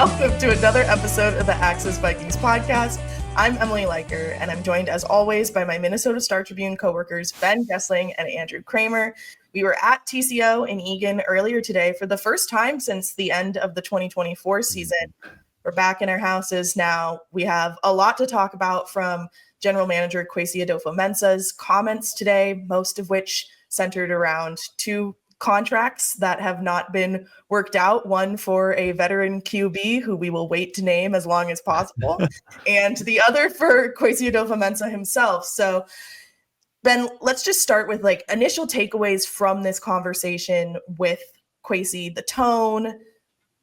Welcome to another episode of the Access Vikings podcast. I'm Emily Leiker, and I'm joined as always by my Minnesota Star Tribune coworkers Ben Goessling and Andrew Krammer. We were at TCO in Eagan earlier today for the first time since the end of the 2024 season. We're back in our houses now. We have a lot to talk about, from General Manager Kwesi Adofo-Mensah's comments today, most of which centered around two contracts that have not been worked out, one for a veteran QB who we will wait to name as long as possible, and the other for Kwesi Adofo-Mensah himself. So, Ben, let's just start with initial takeaways from this conversation with Kwesi, the tone,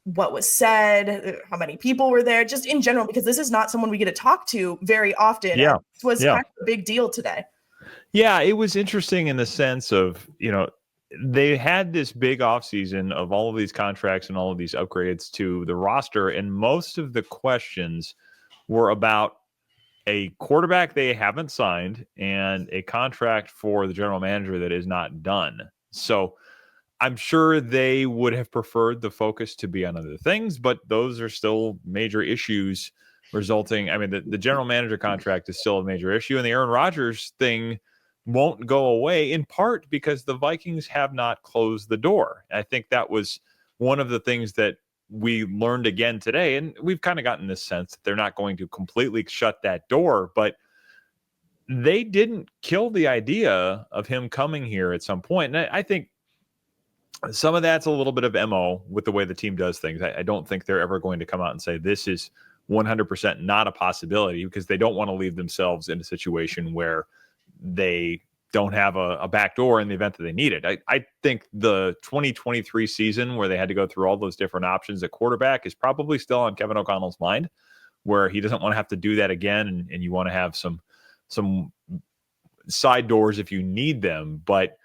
what was said, how many people were there, just in general, because this is not someone we get to talk to very often. Yeah. It was kind of a big deal today. Yeah, it was interesting in the sense of, they had this big offseason of all of these contracts and all of these upgrades to the roster, and most of the questions were about a quarterback they haven't signed and a contract for the general manager that is not done. So I'm sure they would have preferred the focus to be on other things, but those are still major issues resulting. I mean, the general manager contract is still a major issue, and the Aaron Rodgers thing won't go away, in part because the Vikings have not closed the door. I think that was one of the things that we learned again today, and we've kind of gotten this sense that they're not going to completely shut that door, but they didn't kill the idea of him coming here at some point. And I think some of that's a little bit of MO with the way the team does things. I don't think they're ever going to come out and say this is 100% not a possibility, because they don't want to leave themselves in a situation where they don't have a back door in the event that they need it. I think the 2023 season, where they had to go through all those different options at quarterback, is probably still on Kevin O'Connell's mind, where he doesn't want to have to do that again, and you want to have some side doors if you need them. But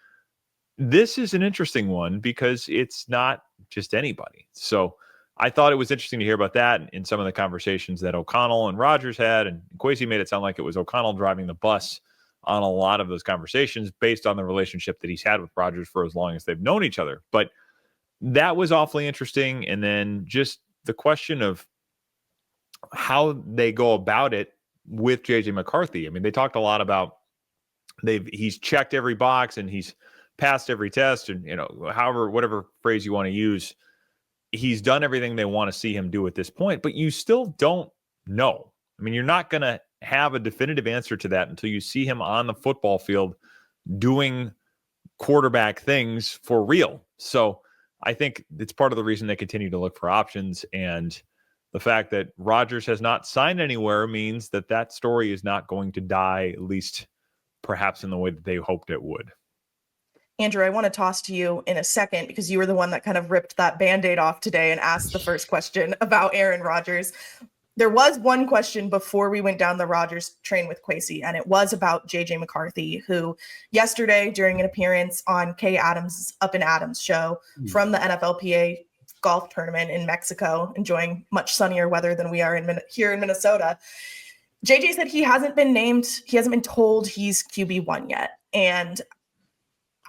this is an interesting one because it's not just anybody. So I thought it was interesting to hear about that in some of the conversations that O'Connell and Rodgers had, and Kwesi made it sound like it was O'Connell driving the bus on a lot of those conversations based on the relationship that he's had with Rodgers for as long as they've known each other. But that was awfully interesting. And then just the question of how they go about it with JJ McCarthy. I mean, they talked a lot about he's checked every box and he's passed every test, and whatever phrase you want to use, he's done everything they want to see him do at this point. But you still don't know. I mean, you're not going to have a definitive answer to that until you see him on the football field doing quarterback things for real. So I think it's part of the reason they continue to look for options. And the fact that Rodgers has not signed anywhere means that story is not going to die, at least perhaps in the way that they hoped it would. Andrew, I want to toss to you in a second, because you were the one that kind of ripped that Band-Aid off today and asked the first question about Aaron Rodgers. There was one question before we went down the Rodgers train with Kwesi, and it was about JJ McCarthy, who yesterday, during an appearance on Kay Adams' Up and Adams show from the NFLPA golf tournament in Mexico, enjoying much sunnier weather than we are here in Minnesota, JJ said he hasn't been named, he hasn't been told he's QB1 yet. And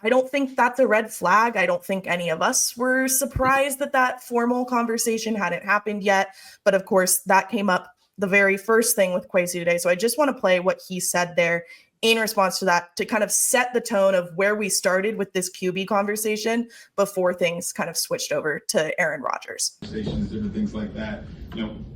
I don't think that's a red flag. I don't think any of us were surprised that formal conversation hadn't happened yet. But of course, that came up the very first thing with Kwesi today. So I just want to play what he said there in response to that, to kind of set the tone of where we started with this QB conversation before things kind of switched over to Aaron Rodgers. Conversations, different things like that.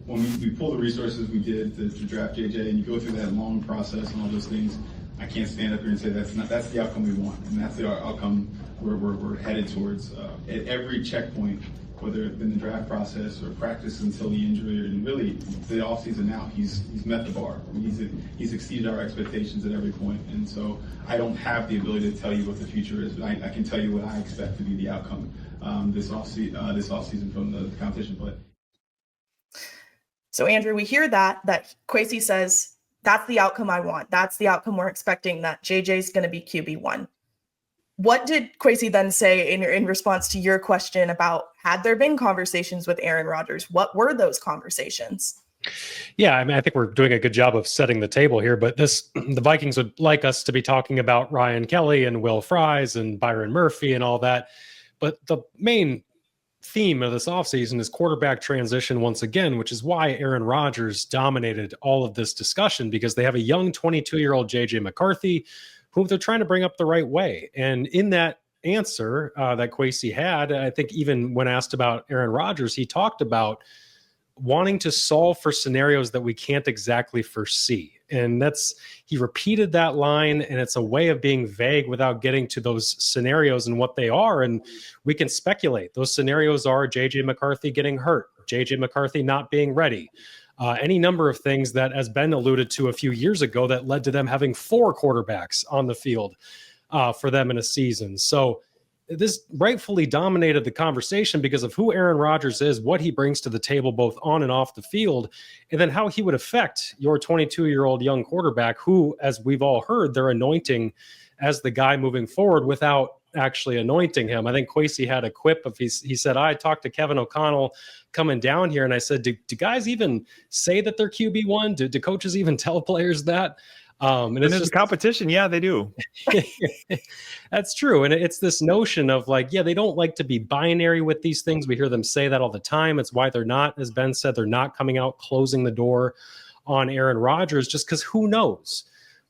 When we pull the resources we did to draft JJ, and you go through that long process and all those things, I can't stand up here and say that's the outcome we want, and that's the outcome we're headed towards. At every checkpoint, whether it's been the draft process or practice until the injury, and really the offseason now, he's met the bar. I mean, he's exceeded our expectations at every point, and so I don't have the ability to tell you what the future is, but I can tell you what I expect to be the outcome this offseason from the competition play. So Andrew, we hear that Kwesi says, that's the outcome I want. That's the outcome we're expecting, that JJ's going to be QB1. What did Kwesi then say in response to your question about, had there been conversations with Aaron Rodgers? What were those conversations? Yeah, I mean, I think we're doing a good job of setting the table here, but the Vikings would like us to be talking about Ryan Kelly and Will Fries and Byron Murphy and all that. But the main theme of this offseason is quarterback transition once again, which is why Aaron Rodgers dominated all of this discussion, because they have a young 22-year-old JJ McCarthy whom they're trying to bring up the right way. And in that answer that Kwesi had, I think even when asked about Aaron Rodgers, he talked about wanting to solve for scenarios that we can't exactly foresee. And he repeated that line, and it's a way of being vague without getting to those scenarios and what they are. And we can speculate. Those scenarios are JJ McCarthy getting hurt, JJ McCarthy not being ready, any number of things that, as Ben alluded to a few years ago, that led to them having 4 quarterbacks on the field for them in a season. So this rightfully dominated the conversation because of who Aaron Rodgers is, what he brings to the table, both on and off the field, and then how he would affect your 22-year-old young quarterback who, as we've all heard, they're anointing as the guy moving forward without actually anointing him. I think Kwesi had a quip of he said, I talked to Kevin O'Connell coming down here, and I said, do guys even say that they're QB1? Do coaches even tell players that? And it's just competition. Yeah, they do. That's true. And it's this notion of like, yeah, they don't like to be binary with these things. We hear them say that all the time. It's why they're not, as Ben said, they're not coming out, closing the door on Aaron Rodgers, just because who knows?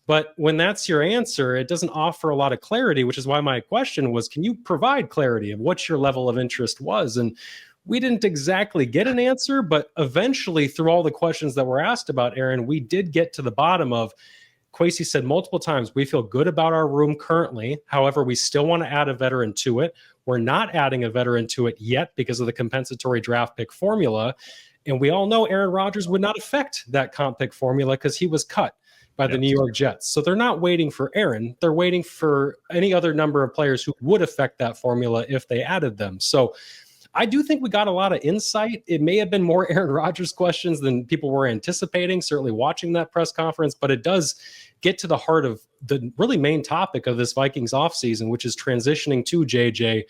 But when that's your answer, it doesn't offer a lot of clarity, which is why my question was, can you provide clarity of what your level of interest was? And we didn't exactly get an answer, but eventually through all the questions that were asked about Aaron, we did get to the bottom of, Kwesi said multiple times, we feel good about our room currently. However, we still want to add a veteran to it. We're not adding a veteran to it yet because of the compensatory draft pick formula. And we all know Aaron Rodgers would not affect that comp pick formula because he was cut by the New York Jets. So they're not waiting for Aaron. They're waiting for any other number of players who would affect that formula if they added them. So I do think we got a lot of insight. It may have been more Aaron Rodgers questions than people were anticipating, certainly watching that press conference, but it does get to the heart of the really main topic of this Vikings offseason, which is transitioning to JJ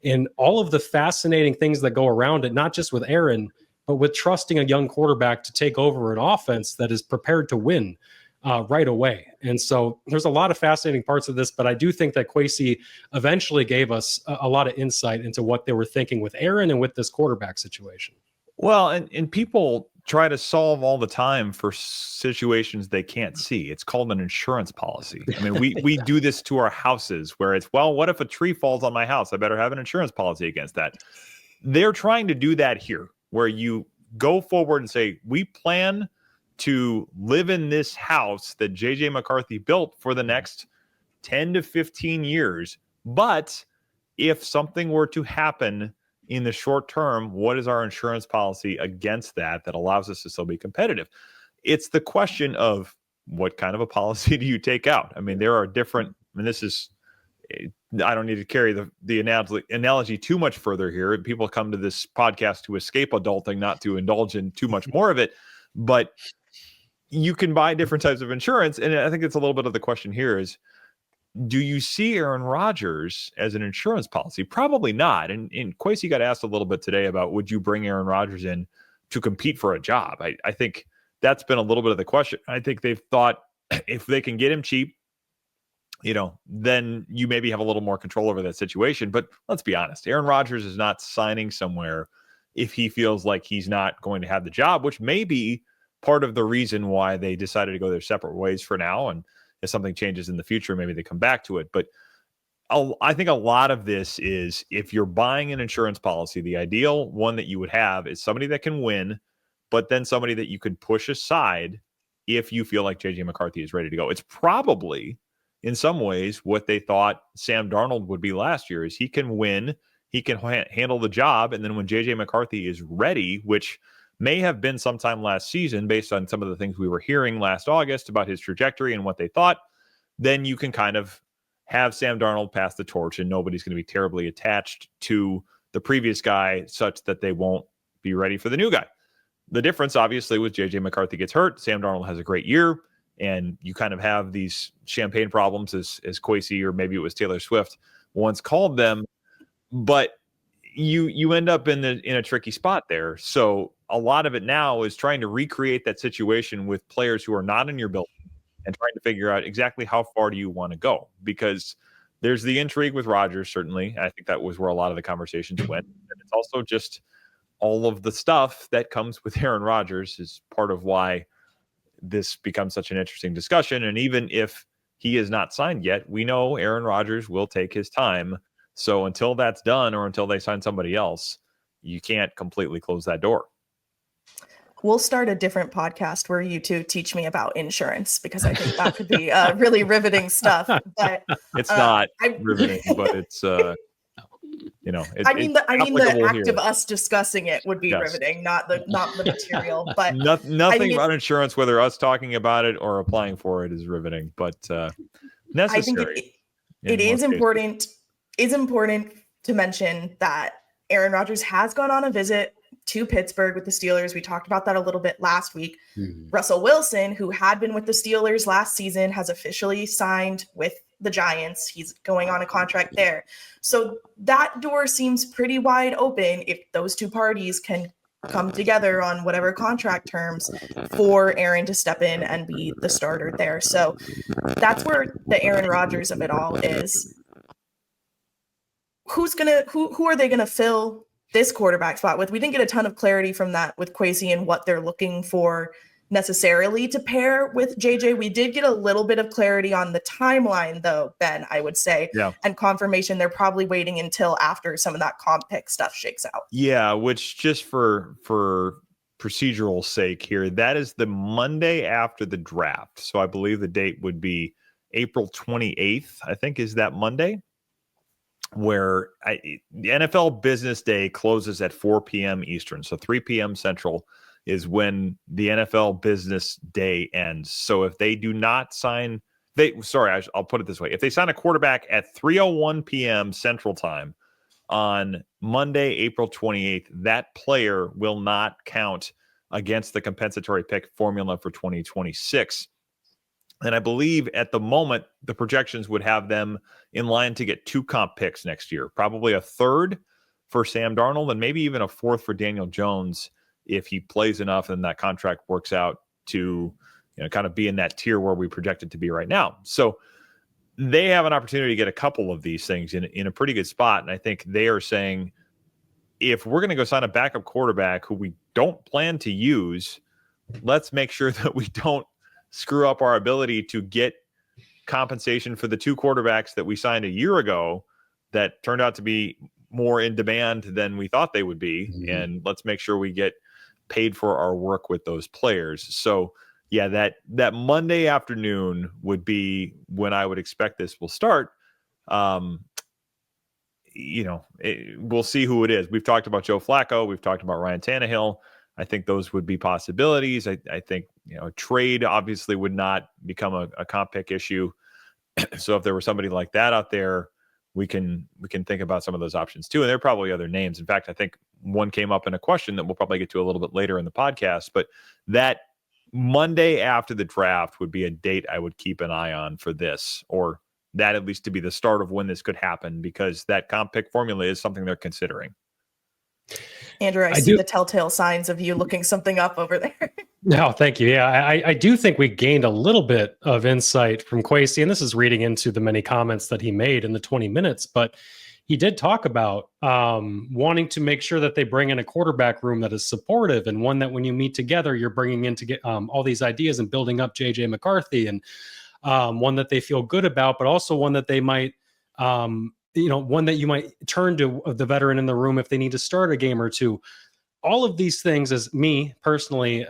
and all of the fascinating things that go around it, not just with Aaron, but with trusting a young quarterback to take over an offense that is prepared to win right away. And so there's a lot of fascinating parts of this, but I do think that Kwesi eventually gave us a lot of insight into what they were thinking with Aaron and with this quarterback situation. Well, and people try to solve all the time for situations they can't see. It's called an insurance policy. I mean, we do this to our houses where it's, well, what if a tree falls on my house? I better have an insurance policy against that. They're trying to do that here, where you go forward and say, we plan to live in this house that JJ McCarthy built for the next 10 to 15 years. But if something were to happen in the short term, what is our insurance policy against that allows us to still be competitive? It's the question of what kind of a policy do you take out? I mean, there are different, this is, I don't need to carry the analogy too much further here. People come to this podcast to escape adulting, not to indulge in too much more of it. But you can buy different types of insurance. And I think it's a little bit of the question here is, do you see Aaron Rodgers as an insurance policy? Probably not. And Kwesi got asked a little bit today about, would you bring Aaron Rodgers in to compete for a job? I think that's been a little bit of the question. I think they've thought if they can get him cheap, then you maybe have a little more control over that situation. But let's be honest, Aaron Rodgers is not signing somewhere if he feels like he's not going to have the job, which may be part of the reason why they decided to go their separate ways for now. And if something changes in the future, maybe they come back to it. But I think a lot of this is, if you're buying an insurance policy, the ideal one that you would have is somebody that can win, but then somebody that you can push aside if you feel like JJ McCarthy is ready to go. It's probably in some ways what they thought Sam Darnold would be last year, is he can win, he can handle the job. And then when JJ McCarthy is ready, which may have been sometime last season based on some of the things we were hearing last August about his trajectory and what they thought, then you can kind of have Sam Darnold pass the torch and nobody's going to be terribly attached to the previous guy such that they won't be ready for the new guy. The difference, obviously, with JJ McCarthy gets hurt, Sam Darnold has a great year, and you kind of have these champagne problems, as Kwesi, or maybe it was Taylor Swift, once called them, but you end up in a tricky spot there. So a lot of it now is trying to recreate that situation with players who are not in your building and trying to figure out exactly how far do you want to go, because there's the intrigue with Rodgers, certainly. I think that was where a lot of the conversations went. And it's also just all of the stuff that comes with Aaron Rodgers is part of why this becomes such an interesting discussion. And even if he is not signed yet, we know Aaron Rodgers will take his time. So until that's done or until they sign somebody else, you can't completely close that door. We'll start a different podcast where you two teach me about insurance, because I think that could be really riveting stuff. But it's not riveting, but it's you know, I mean the act here. of us discussing it would be riveting, not the material. But nothing about insurance, whether us talking about it or applying for it, is riveting, but necessary. I think it is important. It's important to mention that Aaron Rodgers has gone on a visit to Pittsburgh with the Steelers. We talked about that a little bit last week. Mm-hmm. Russell Wilson, who had been with the Steelers last season, has officially signed with the Giants. He's going on a contract there. So that door seems pretty wide open if those two parties can come together on whatever contract terms for Aaron to step in and be the starter there. So that's where the Aaron Rodgers of it all is. Who are they gonna fill this quarterback spot with? We didn't get a ton of clarity from that with Kwesi and what they're looking for necessarily to pair with JJ. We did get a little bit of clarity on the timeline, though, Ben, I would say, and confirmation they're probably waiting until after some of that comp pick stuff shakes out. Yeah, which, just for procedural sake here, that is the Monday after the draft. So I believe the date would be April 28th, I think, is that Monday, where the NFL business day closes at 4 p.m. Eastern. So 3 p.m. Central is when the NFL business day ends. So if they do not sign, I'll put it this way. If they sign a quarterback at 3:01 p.m. Central Time on Monday, April 28th, that player will not count against the compensatory pick formula for 2026. And I believe at the moment, the projections would have them in line to get 2 comp picks next year, probably a third for Sam Darnold and maybe even a fourth for Daniel Jones if he plays enough and that contract works out to, kind of be in that tier where we project it to be right now. So they have an opportunity to get a couple of these things in a pretty good spot. And I think they are saying, if we're going to go sign a backup quarterback who we don't plan to use, let's make sure that we don't screw up our ability to get compensation for the 2 quarterbacks that we signed a year ago that turned out to be more in demand than we thought they would be. Mm-hmm. And let's make sure we get paid for our work with those players. So yeah, that Monday afternoon would be when I would expect this will start. We'll see who it is. We've talked about Joe Flacco. We've talked about Ryan Tannehill. I think those would be possibilities. I think, a trade obviously would not become a comp pick issue. So if there were somebody like that out there, we can think about some of those options too. And there are probably other names. In fact, I think one came up in a question that we'll probably get to a little bit later in the podcast, but that Monday after the draft would be a date I would keep an eye on for this, or that at least to be the start of when this could happen, because that comp pick formula is something they're considering. Andrew, I see the telltale signs of you looking something up over there. No, thank you. Yeah, I do think we gained a little bit of insight from Kwesi, and this is reading into the many comments that he made in the 20 minutes, but he did talk about wanting to make sure that they bring in a quarterback room that is supportive, and one that when you meet together, you're bringing in to get all these ideas and building up JJ McCarthy, and one that they feel good about, but also one that they might one that you might turn to the veteran in the room if they need to start a game or two. All of these things, as me personally,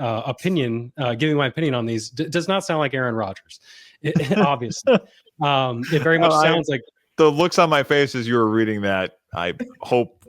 giving my opinion on these, does not sound like Aaron Rodgers. Obviously, it very much sounds like. The looks on my face as you were reading that, I hope,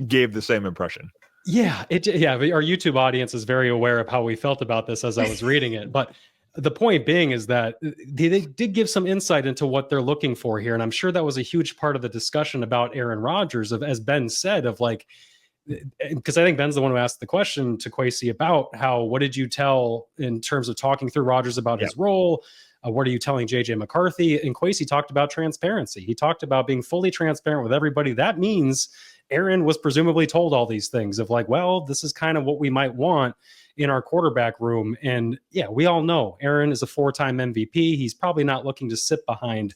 gave the same impression. Yeah, our YouTube audience is very aware of how we felt about this as I was reading it, but. The point being is that they did give some insight into what they're looking for here. And I'm sure that was a huge part of the discussion about Aaron Rodgers, as Ben said, because I think Ben's the one who asked the question to Kwesi about what did you tell in terms of talking through Rodgers about his role? What are you telling JJ McCarthy? And Kwesi talked about transparency. He talked about being fully transparent with everybody. That means Aaron was presumably told all these things of like, well, this is kind of what we might want in our quarterback room. And yeah, we all know Aaron is a 4-time MVP. He's probably not looking to sit behind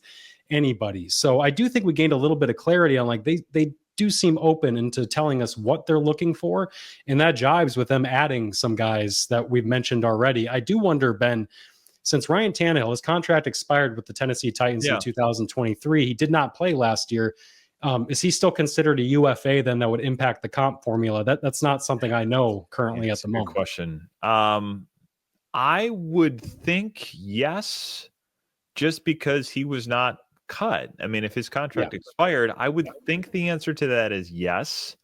anybody. So I do think we gained a little bit of clarity on like they do seem open into telling us what they're looking for. And that jives with them adding some guys that we've mentioned already. I do wonder, Ben, since Ryan Tannehill, his contract expired with the Tennessee Titans in 2023, he did not play last year. Is he still considered a UFA then that would impact the comp formula? That's not something I know currently at the moment. Good question. I would think yes, just because he was not cut. I mean, if his contract expired, I would think the answer to that is yes.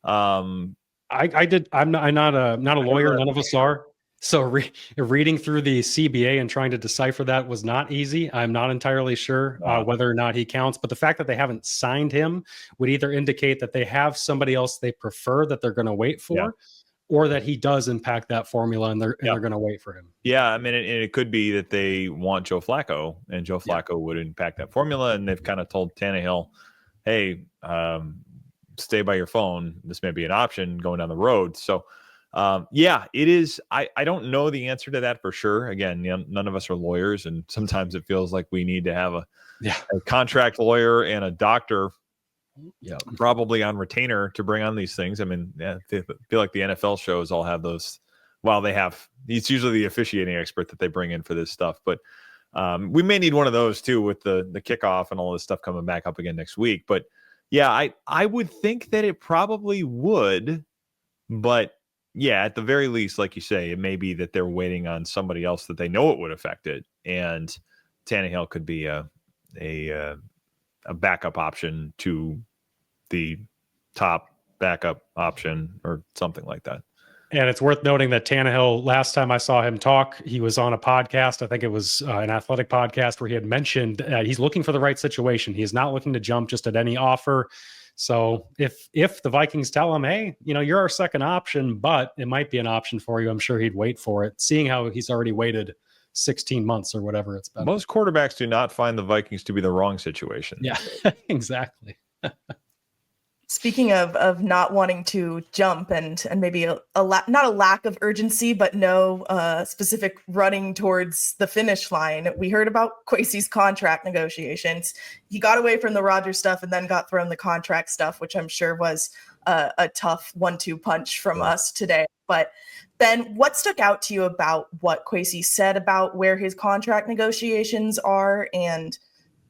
I'm not a lawyer. None of us are. So reading through the CBA and trying to decipher that was not easy. I'm not entirely sure whether or not he counts, but the fact that they haven't signed him would either indicate that they have somebody else they prefer that they're going to wait for, or that he does impact that formula and they're going to wait for him. Yeah, I mean, it could be that they want Joe Flacco, and Joe Flacco would impact that formula, and they've kind of told Tannehill, hey, stay by your phone. This may be an option going down the road. So, it is. I don't know the answer to that for sure. Again, none of us are lawyers, and sometimes it feels like we need to have a contract lawyer and a doctor probably on retainer to bring on these things. I mean, I feel like the NFL shows all have those. Well, it's usually the officiating expert that they bring in for this stuff, but we may need one of those too with the kickoff and all this stuff coming back up again next week. But yeah, I would think that it probably would, but yeah, at the very least, like you say, it may be that they're waiting on somebody else that they know it would affect it, and Tannehill could be a backup option to the top backup option or something like that. And it's worth noting that Tannehill, last time I saw him talk, he was on a podcast. I think it was an athletic podcast where he had mentioned he's looking for the right situation. He is not looking to jump just at any offer. So if the Vikings tell him, hey, you're our second option, but it might be an option for you, I'm sure he'd wait for it, seeing how he's already waited 16 months or whatever it's been. Most quarterbacks do not find the Vikings to be the wrong situation. Yeah, exactly. Speaking of not wanting to jump and maybe not a lack of urgency, but no specific running towards the finish line, we heard about Kwesi's contract negotiations. He got away from the Rodgers stuff and then got thrown the contract stuff, which I'm sure was a tough 1-2 punch from us today. But Ben, what stuck out to you about what Kwesi said about where his contract negotiations are? And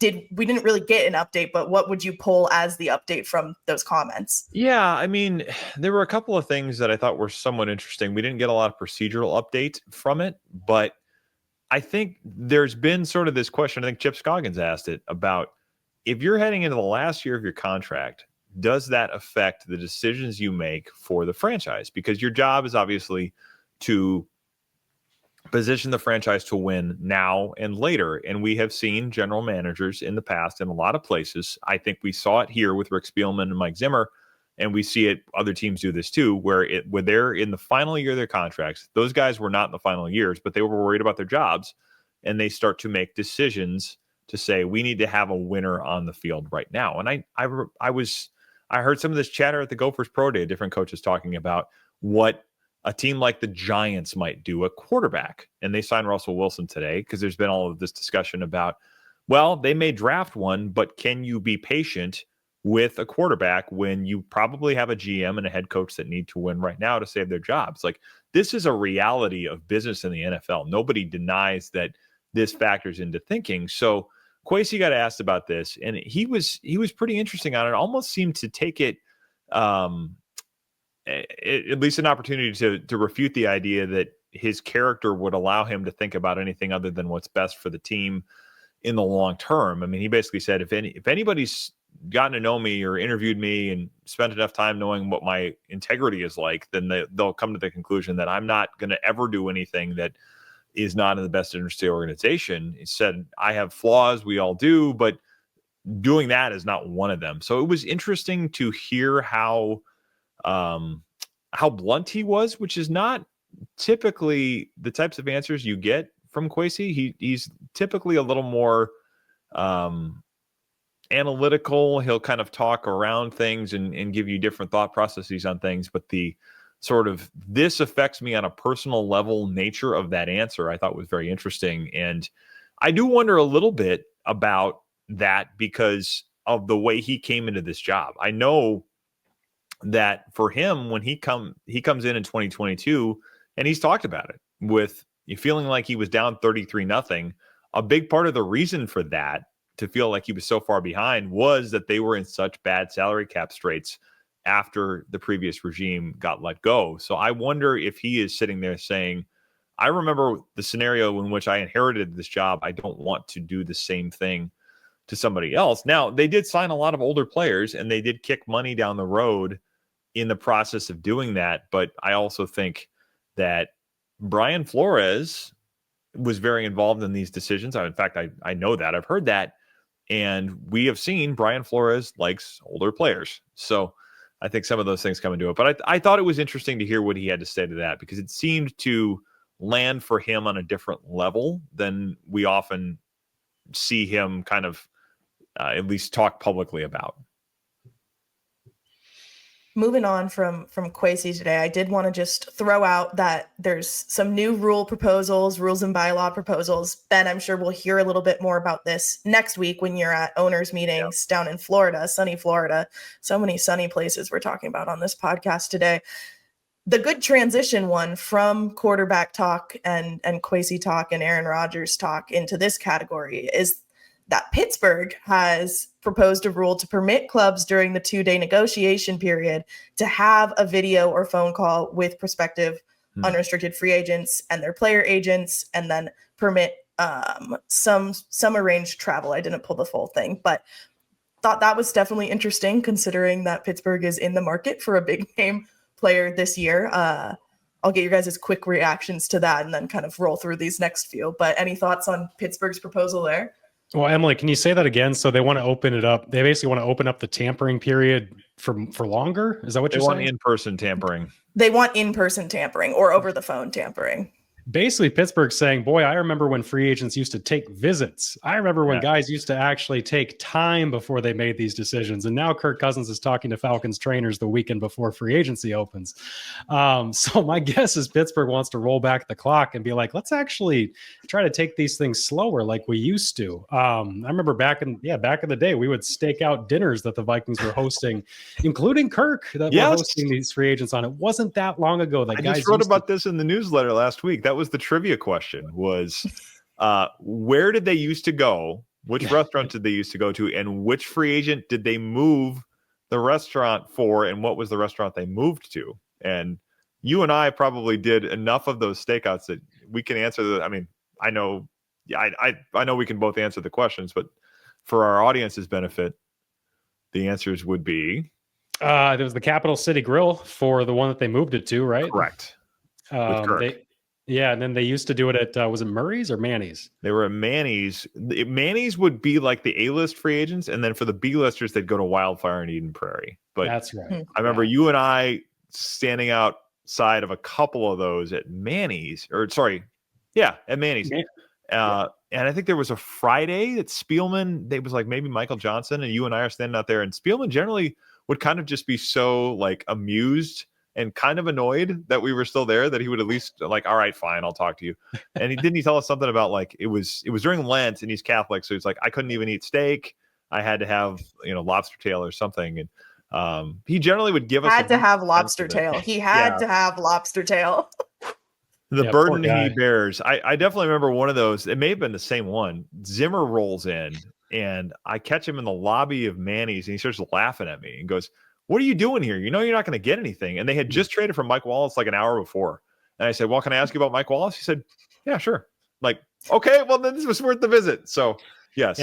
we didn't really get an update, but what would you pull as the update from those comments? Yeah, I mean, there were a couple of things that I thought were somewhat interesting. We didn't get a lot of procedural update from it, but I think there's been sort of this question. I think Chip Scoggins asked it about if you're heading into the last year of your contract, does that affect the decisions you make for the franchise? Because your job is obviously to position the franchise to win now and later. And we have seen general managers in the past in a lot of places. I think we saw it here with Rick Spielman and Mike Zimmer, and we see it, other teams do this too, when they're in the final year of their contracts, those guys were not in the final years, but they were worried about their jobs, and they start to make decisions to say, we need to have a winner on the field right now. And I heard some of this chatter at the Gophers Pro Day, different coaches talking about what a team like the Giants might do at quarterback. And they signed Russell Wilson today because there's been all of this discussion about, well, they may draft one, but can you be patient with a quarterback when you probably have a GM and a head coach that need to win right now to save their jobs? Like, this is a reality of business in the NFL. Nobody denies that this factors into thinking. So Kwesi got asked about this, and he was pretty interesting on it. Almost seemed to take it, at least an opportunity to refute the idea that his character would allow him to think about anything other than what's best for the team in the long term. I mean, he basically said, if anybody's gotten to know me or interviewed me and spent enough time knowing what my integrity is like, then they'll come to the conclusion that I'm not going to ever do anything that is not in the best interest of the organization. He said, I have flaws, we all do, but doing that is not one of them. So it was interesting to hear how blunt he was, which is not typically the types of answers you get from Kwesi. He's typically a little more analytical. He'll kind of talk around things and give you different thought processes on things. But the sort of this affects me on a personal level nature of that answer I thought was very interesting. And I do wonder a little bit about that because of the way he came into this job. I know that for him, when he comes in 2022, and he's talked about it with feeling like he was down 33-0. A big part of the reason for that, to feel like he was so far behind, was that they were in such bad salary cap straits after the previous regime got let go. So I wonder if he is sitting there saying, I remember the scenario in which I inherited this job. I don't want to do the same thing to somebody else. Now, they did sign a lot of older players and they did kick money down the road in the process of doing that. But I also think that Brian Flores was very involved in these decisions. In fact, I know that. I've heard that. And we have seen Brian Flores likes older players. So I think some of those things come into it. But I thought it was interesting to hear what he had to say to that, because it seemed to land for him on a different level than we often see him kind of at least talk publicly about. Moving on from Kwesi today, I did want to just throw out that there's some new rules and bylaw proposals. Ben, I'm sure we'll hear a little bit more about this next week when you're at owners meetings down in Florida, sunny Florida. So many sunny places we're talking about on this podcast today. The good transition one from quarterback talk and Kwesi talk and Aaron Rodgers talk into this category is that Pittsburgh has proposed a rule to permit clubs during the 2-day negotiation period to have a video or phone call with prospective unrestricted free agents and their player agents, and then permit some arranged travel. I didn't pull the full thing, but thought that was definitely interesting considering that Pittsburgh is in the market for a big name player this year. I'll get your guys' quick reactions to that and then kind of roll through these next few. But any thoughts on Pittsburgh's proposal there? Well, Emily, can you say that again? So they want to open it up. They basically want to open up the tampering period for longer. Is that what you're saying? They want in-person tampering. They want in-person tampering or over the phone tampering. Basically, Pittsburgh's saying, boy, I remember when free agents used to take visits. I remember when guys used to actually take time before they made these decisions. And now Kirk Cousins is talking to Falcons trainers the weekend before free agency opens. So my guess is Pittsburgh wants to roll back the clock and be like, let's actually try to take these things slower like we used to. I remember back in the day, we would stake out dinners that the Vikings were hosting, including Kirk, that were hosting these free agents on. It wasn't that long ago. That I just wrote about this in the newsletter last week. That was the trivia question, was where did they used to go? Which restaurant did they used to go to? And which free agent did they move the restaurant for? And what was the restaurant they moved to? And you and I probably did enough of those stakeouts that we can answer the, I mean, I know we can both answer the questions, but for our audience's benefit, the answers would be there was the Capital City Grill for the one that they moved it to, right? Correct. With Kirk. And then they used to do it at was it Murray's or Manny's? They were at Manny's. Manny's would be like the A-list free agents, and then for the B-listers, they'd go to Wildfire and Eden Prairie. But that's right. I remember you and I standing outside of a couple of those at Manny's, at Manny's. And I think there was a Friday that Spielman, it was like maybe Michael Johnson, and you and I are standing out there, and Spielman generally would kind of just be so like amused and kind of annoyed that we were still there, that he would at least like, all right, fine, I'll talk to you. And he tell us something about like, it was during Lent and he's Catholic. So he's like, I couldn't even eat steak. I had to have, lobster tail or something. And he generally would give us lobster tail. He had to have lobster tail. The burden he bears. I definitely remember one of those. It may have been the same one. Zimmer rolls in and I catch him in the lobby of Manny's and he starts laughing at me and goes, "What are you doing here? You know you're not going to get anything." And they had just traded for Mike Wallace like an hour before. And I said, "Well, can I ask you about Mike Wallace?" He said, "Yeah, sure." Like, okay, well, then this was worth the visit. So, yes,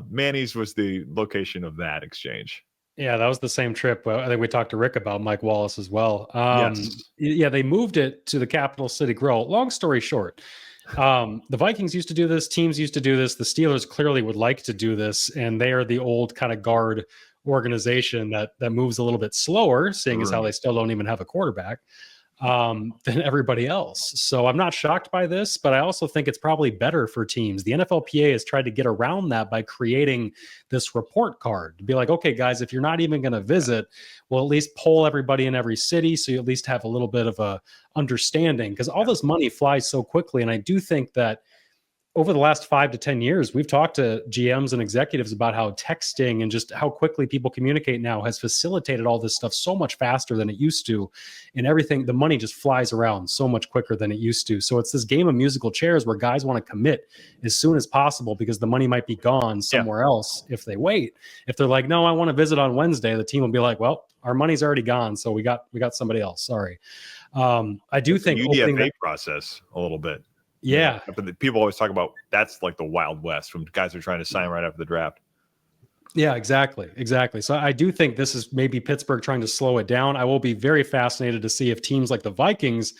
Manny's was the location of that exchange. Yeah, that was the same trip. I think we talked to Rick about Mike Wallace as well. Yes. Yeah, they moved it to the Capital City Grill. Long story short, the Vikings used to do this. Teams used to do this. The Steelers clearly would like to do this. And they are the old kind of guard organization that moves a little bit slower, seeing as how they still don't even have a quarterback. than everybody else. So I'm not shocked by this, but I also think it's probably better for teams. The NFLPA has tried to get around that by creating this report card to be like, okay, guys, if you're not even going to visit, we'll at least poll everybody in every city, so you at least have a little bit of a understanding, because all this money flies so quickly. And I do think that over the last 5 to 10 years, we've talked to GMs and executives about how texting and just how quickly people communicate now has facilitated all this stuff so much faster than it used to. And everything, the money just flies around so much quicker than it used to. So it's this game of musical chairs where guys want to commit as soon as possible because the money might be gone somewhere else if they wait. If they're like, no, I want to visit on Wednesday, the team will be like, well, our money's already gone, so we got somebody else. Sorry. I do think UDFA process a little bit. Yeah. But people always talk about that's like the Wild West from guys who are trying to sign right after the draft. Yeah, exactly. So I do think this is maybe Pittsburgh trying to slow it down. I will be very fascinated to see if teams like the Vikings,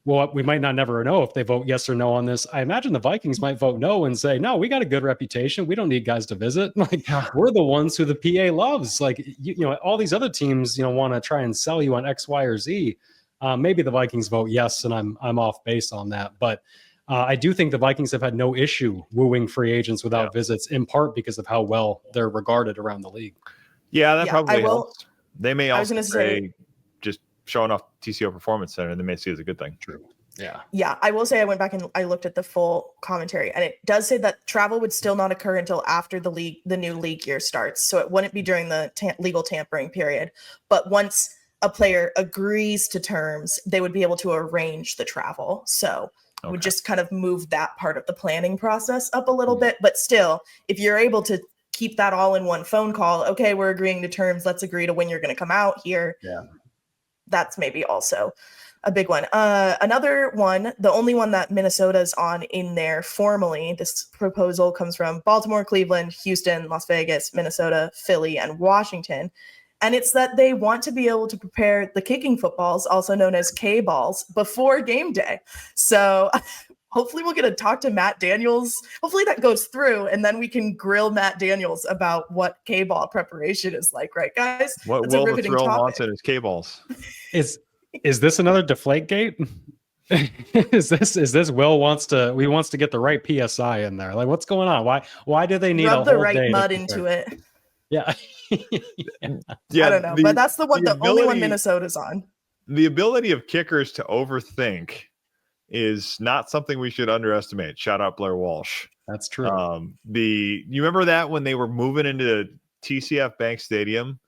well, we might not never know if they vote yes or no on this. I imagine the Vikings might vote no and say, no, we got a good reputation. We don't need guys to visit. Like, we're the ones who the PA loves. Like, you know, all these other teams, you know, want to try and sell you on X, Y, or Z. Maybe the Vikings vote yes, and I'm off base on that. But I do think the Vikings have had no issue wooing free agents without visits, in part because of how well they're regarded around the league. Yeah, that probably helps. They may also say just showing off TCO Performance Center, they may see it as a good thing. True. Yeah. Yeah, I will say I went back and I looked at the full commentary, and it does say that travel would still not occur until after the new league year starts. So it wouldn't be during the legal tampering period. But once a player agrees to terms, they would be able to arrange the travel. So would just kind of move that part of the planning process up a little bit. But still, if you're able to keep that all in one phone call, okay, we're agreeing to terms, let's agree to when you're going to come out here. Yeah. That's maybe also a big one. Another one, the only one that Minnesota's on in there formally, this proposal comes from Baltimore, Cleveland, Houston, Las Vegas, Minnesota, Philly, and Washington. And it's that they want to be able to prepare the kicking footballs, also known as K-balls, before game day. So hopefully we'll get to talk to Matt Daniels. Hopefully that goes through, and then we can grill Matt Daniels about what K-ball preparation is like, right, guys? What Will the Thrill wants in his K-balls. Is this another Deflategate? is this Will wants to get the right PSI in there? Like, what's going on? Why do they need rub a whole the right day mud into it? Yeah. Yeah, I don't know, but that's the only one Minnesota's on. The ability of kickers to overthink is not something we should underestimate. Shout out Blair Walsh. That's true. You remember that when they were moving into TCF Bank Stadium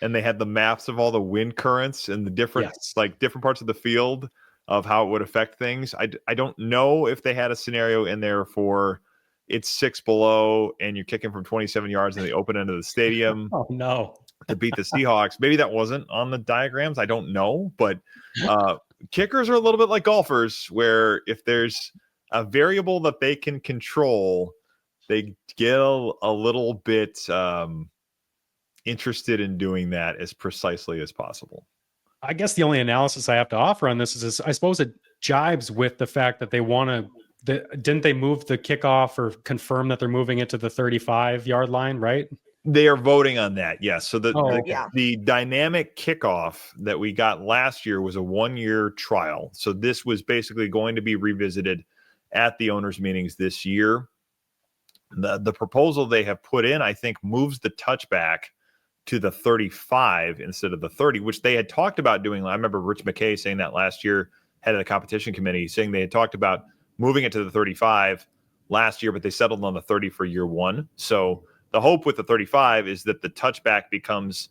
and they had the maps of all the wind currents and the different different parts of the field of how it would affect things. I don't know if they had a scenario in there for it's 6 below and you're kicking from 27 yards in the open end of the stadium. Oh no. To beat the Seahawks. Maybe that wasn't on the diagrams. I don't know, but kickers are a little bit like golfers where if there's a variable that they can control, they get a little bit interested in doing that as precisely as possible. I guess the only analysis I have to offer on this is I suppose it jibes with the fact that they want to. Didn't they move the kickoff or confirm that they're moving it to the 35-yard line, right? They are voting on that, yes. So the dynamic kickoff that we got last year was a 1-year trial. So this was basically going to be revisited at the owners' meetings this year. The proposal they have put in, I think, moves the touchback to the 35 instead of the 30, which they had talked about doing. I remember Rich McKay saying that last year, head of the competition committee, saying they had talked about moving it to the 35 last year, but they settled on the 30 for year one. So the hope with the 35 is that the touchback becomes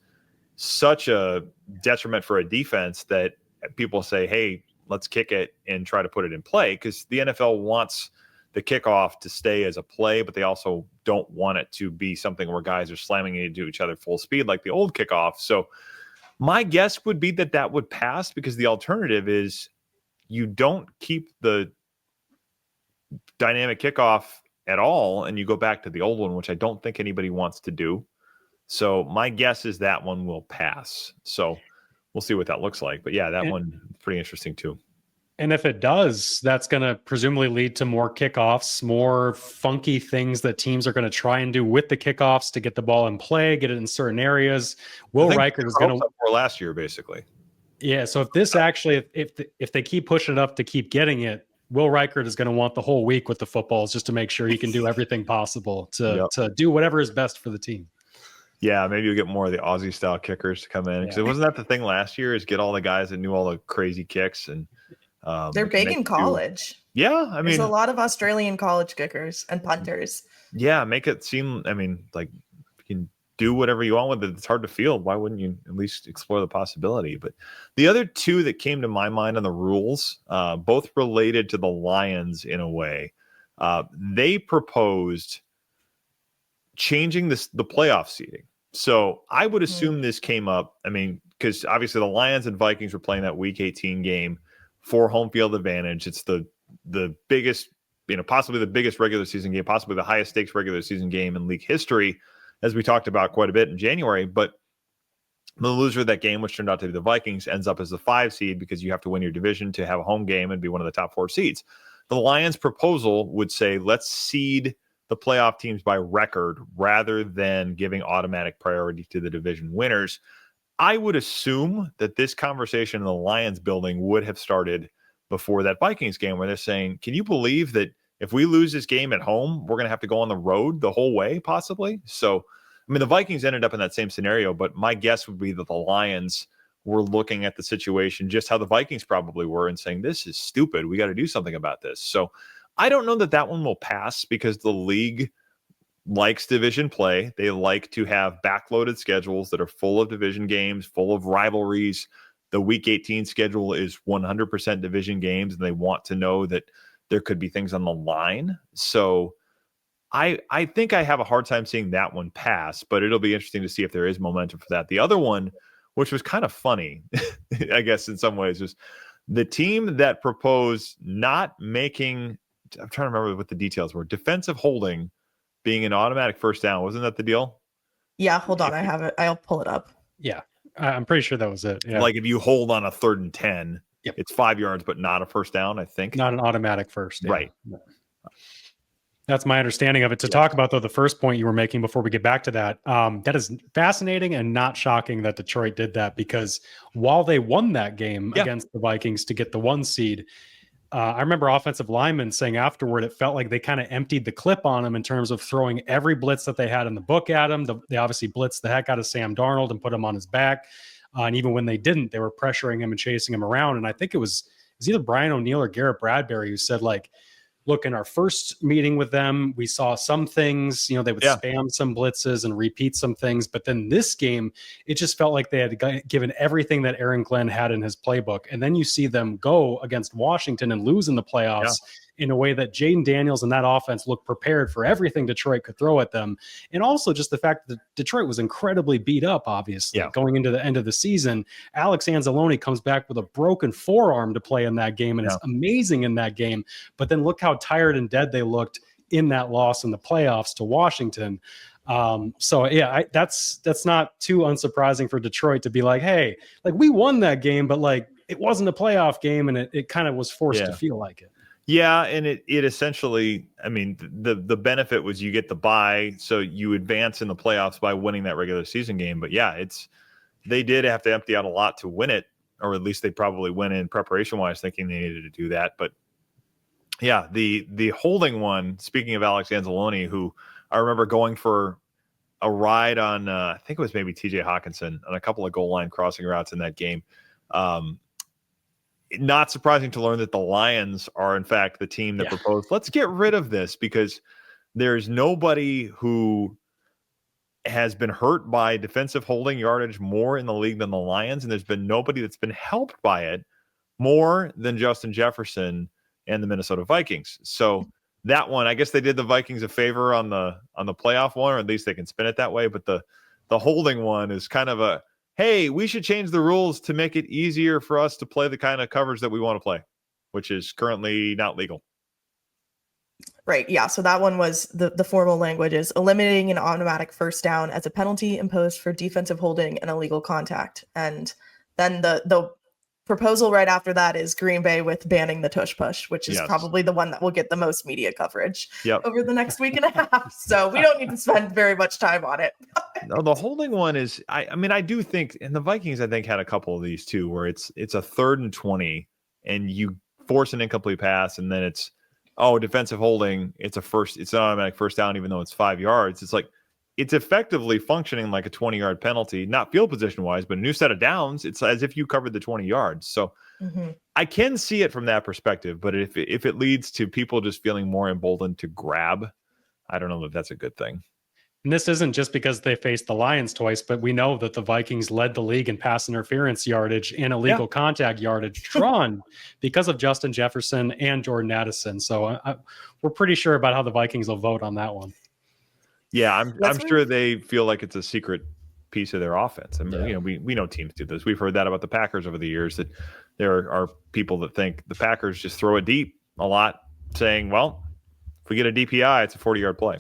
such a detriment for a defense that people say, hey, let's kick it and try to put it in play, because the NFL wants the kickoff to stay as a play, but they also don't want it to be something where guys are slamming into each other full speed like the old kickoff. So my guess would be that would pass, because the alternative is you don't keep the dynamic kickoff at all and you go back to the old one, which I don't think anybody wants to do. So my guess is that one will pass. So we'll see what that looks like. But yeah, that one is pretty interesting too. And if it does, that's going to presumably lead to more kickoffs, more funky things that teams are going to try and do with the kickoffs to get the ball in play, get it in certain areas. Will Riker is going to for last year, basically. Yeah. So if this actually, if they keep pushing it up to keep getting it, Will Reichert is going to want the whole week with the footballs just to make sure he can do everything possible to do whatever is best for the team. Yeah, maybe you'll get more of the Aussie style kickers to come in, because it wasn't that the thing last year, is get all the guys that knew all the crazy kicks, and they're big in college. Yeah, I mean, there's a lot of Australian college kickers and punters. Yeah, make it seem, I mean, like you can do whatever you want with it. It's hard to field. Why wouldn't you at least explore the possibility? But the other two that came to my mind on the rules, both related to the Lions in a way, they proposed changing the playoff seeding. So I would assume this came up, I mean, because obviously the Lions and Vikings were playing that Week 18 game for home field advantage. It's the biggest, possibly the biggest regular season game, possibly the highest stakes regular season game in league history, as we talked about quite a bit in January. But the loser of that game, which turned out to be the Vikings, ends up as the 5 seed because you have to win your division to have a home game and be one of the top 4 seeds. The Lions' proposal would say, let's seed the playoff teams by record rather than giving automatic priority to the division winners. I would assume that this conversation in the Lions building would have started before that Vikings game, where they're saying, can you believe that if we lose this game at home, we're going to have to go on the road the whole way, possibly? So, I mean, the Vikings ended up in that same scenario, but my guess would be that the Lions were looking at the situation just how the Vikings probably were and saying, this is stupid. We got to do something about this. So I don't know that that one will pass, because the league likes division play. They like to have backloaded schedules that are full of division games, full of rivalries. The Week 18 schedule is 100% division games, and they want to know that there could be things on the line. So I think I have a hard time seeing that one pass, but it'll be interesting to see if there is momentum for that. The other one, which was kind of funny, I guess in some ways, was the team that proposed not making, I'm trying to remember what the details were, defensive holding being an automatic first down. Wasn't that the deal? Yeah, hold on. I have it. I'll pull it up. Yeah, I'm pretty sure that was it. Yeah. Like if you hold on a 3rd and 10, it's 5 yards, but not a first down, I think. Not an automatic first. Yeah. Right. That's my understanding of it. To talk about, though, the first point you were making before we get back to that, that is fascinating and not shocking that Detroit did that, because while they won that game against the Vikings to get the 1 seed, I remember offensive linemen saying afterward it felt like they kind of emptied the clip on him in terms of throwing every blitz that they had in the book at him. They obviously blitzed the heck out of Sam Darnold and put him on his back. And even when they didn't, they were pressuring him and chasing him around. And I think it was either Brian O'Neill or Garrett Bradbury who said, like, look, in our first meeting with them, we saw some things, they would spam some blitzes and repeat some things. But then this game, it just felt like they had given everything that Aaron Glenn had in his playbook. And then you see them go against Washington and lose in the playoffs in a way that Jaden Daniels and that offense looked prepared for everything Detroit could throw at them. And also just the fact that Detroit was incredibly beat up, obviously, going into the end of the season. Alex Anzalone comes back with a broken forearm to play in that game, and it's amazing in that game. But then look how tired and dead they looked in that loss in the playoffs to Washington. That's not too unsurprising for Detroit to be like, hey, like, we won that game, but like it wasn't a playoff game, and it kind of was forced to feel like it. Yeah, and it essentially, I mean, the benefit was you get the bye, so you advance in the playoffs by winning that regular season game. But yeah, they did have to empty out a lot to win it, or at least they probably went in preparation-wise thinking they needed to do that. But yeah, the holding one, speaking of Alex Anzalone, who I remember going for a ride on, I think it was maybe TJ Hawkinson, on a couple of goal line crossing routes in that game. Not surprising to learn that the Lions are, in fact, the team that proposed, let's get rid of this, because there's nobody who has been hurt by defensive holding yardage more in the league than the Lions, and there's been nobody that's been helped by it more than Justin Jefferson and the Minnesota Vikings. So that one, I guess they did the Vikings a favor on the playoff one, or at least they can spin it that way. But the holding one is kind of a, hey, we should change the rules to make it easier for us to play the kind of coverage that we want to play, which is currently not legal. Right. Yeah. So that one was the formal language is eliminating an automatic first down as a penalty imposed for defensive holding and illegal contact. And then the proposal right after that is Green Bay with banning the tush push, which is Yes. probably the one that will get the most media coverage Yep. over the next week and a half. So we don't need to spend very much time on it. No, the holding one is, I mean, I do think, and the Vikings, I think, had a couple of these too, where it's a 3rd and 20 and you force an incomplete pass and then it's, defensive holding. It's an automatic first down, even though it's 5 yards. It's like, it's effectively functioning like a 20-yard penalty, not field position wise, but a new set of downs. It's as if you covered the 20 yards. So I can see it from that perspective, but if it leads to people just feeling more emboldened to grab, I don't know if that's a good thing. And this isn't just because they faced the Lions twice, but we know that the Vikings led the league in pass interference yardage and illegal contact yardage drawn because of Justin Jefferson and Jordan Addison. So we're pretty sure about how the Vikings will vote on that one. Yeah, I'm sure they feel like it's a secret piece of their offense. I mean, we know teams do this. We've heard that about the Packers over the years, that there are people that think the Packers just throw it deep a lot, saying, well, if we get a DPI, it's a 40-yard play.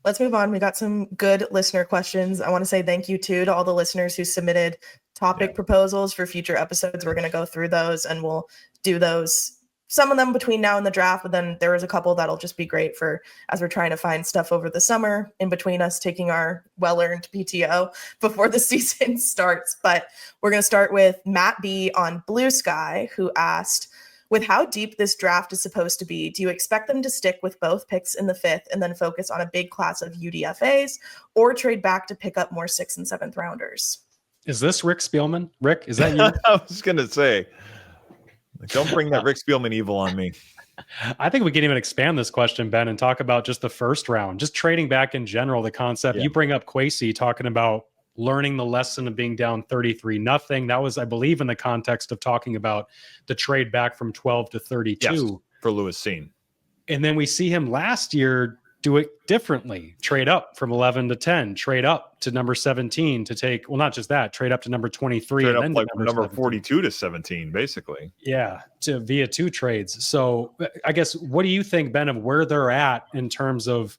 Let's move on. We got some good listener questions. I want to say thank you to all the listeners who submitted topic proposals for future episodes. We're going to go through those and we'll do those, some of them between now and the draft, but then there is a couple that'll just be great for as we're trying to find stuff over the summer in between us taking our well-earned PTO before the season starts. But we're going to start with Matt B on Blue Sky, who asked, with how deep this draft is supposed to be, do you expect them to stick with both picks in the 5th and then focus on a big class of UDFAs, or trade back to pick up more 6th and 7th rounders? Is this Rick Spielman? Rick, is that you? I was going to say, don't bring that Rick Spielman evil on me. I think we can even expand this question, Ben, and talk about just the first round, just trading back in general, the concept. You bring up Kwesi talking about learning the lesson of being down 33-0. That was, I believe, in the context of talking about the trade back from 12 to 32 for Lewis Seen. And then we see him last year do it differently. Trade up from 11 to 10, trade up to number 17 to take, well, not just that, trade up to number 23. Trade and up then like number 17. 42 to 17, basically. Yeah, via 2 trades. So I guess, what do you think, Ben, of where they're at in terms of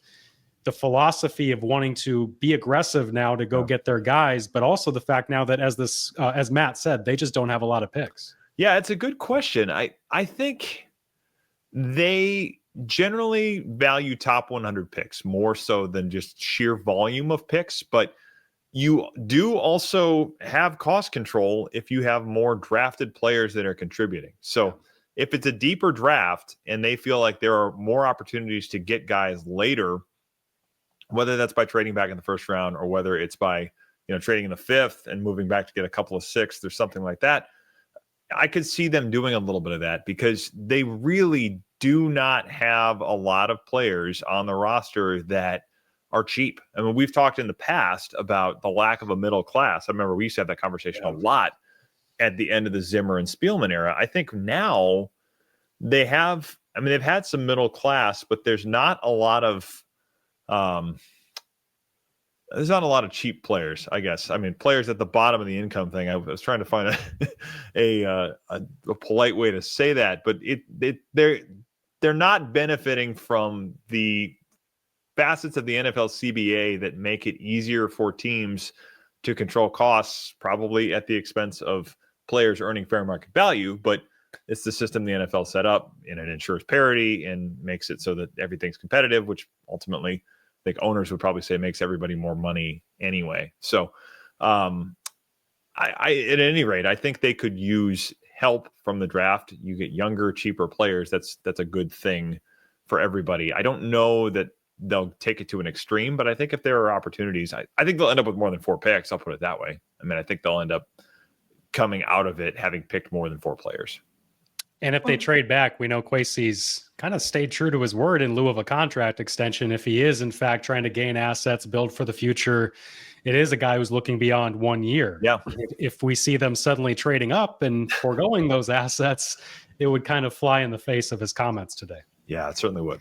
the philosophy of wanting to be aggressive now to go get their guys, but also the fact now that as Matt said, they just don't have a lot of picks? Yeah, it's a good question. I think they generally value top 100 picks more so than just sheer volume of picks, but you do also have cost control if you have more drafted players that are contributing. So if it's a deeper draft and they feel like there are more opportunities to get guys later, whether that's by trading back in the first round or whether it's by, trading in the 5th and moving back to get a couple of 6th or something like that, I could see them doing a little bit of that because they really do not have a lot of players on the roster that are cheap. I mean, we've talked in the past about the lack of a middle class. I remember we used to have that conversation a lot at the end of the Zimmer and Spielman era. I think now they've had some middle class, but there's not a lot of cheap players, I guess. I mean, players at the bottom of the income thing. I was trying to find a polite way to say that, but they're not benefiting from the facets of the NFL CBA that make it easier for teams to control costs, probably at the expense of players earning fair market value. But it's the system the NFL set up, and it ensures parity and makes it so that everything's competitive, which ultimately I think owners would probably say makes everybody more money anyway. So I at any rate, I think they could use help from the draft. You get younger, cheaper players. That's a good thing for everybody. I don't know that they'll take it to an extreme, but I think if there are opportunities, I think they'll end up with more than 4 picks. I'll put it that way. I mean, I think they'll end up coming out of it having picked more than 4 players. And if they trade back, we know Kwesi's kind of stayed true to his word in lieu of a contract extension. If he is, in fact, trying to gain assets, build for the future, it is a guy who's looking beyond 1 year. Yeah. If we see them suddenly trading up and foregoing those assets, it would kind of fly in the face of his comments today. Yeah, it certainly would.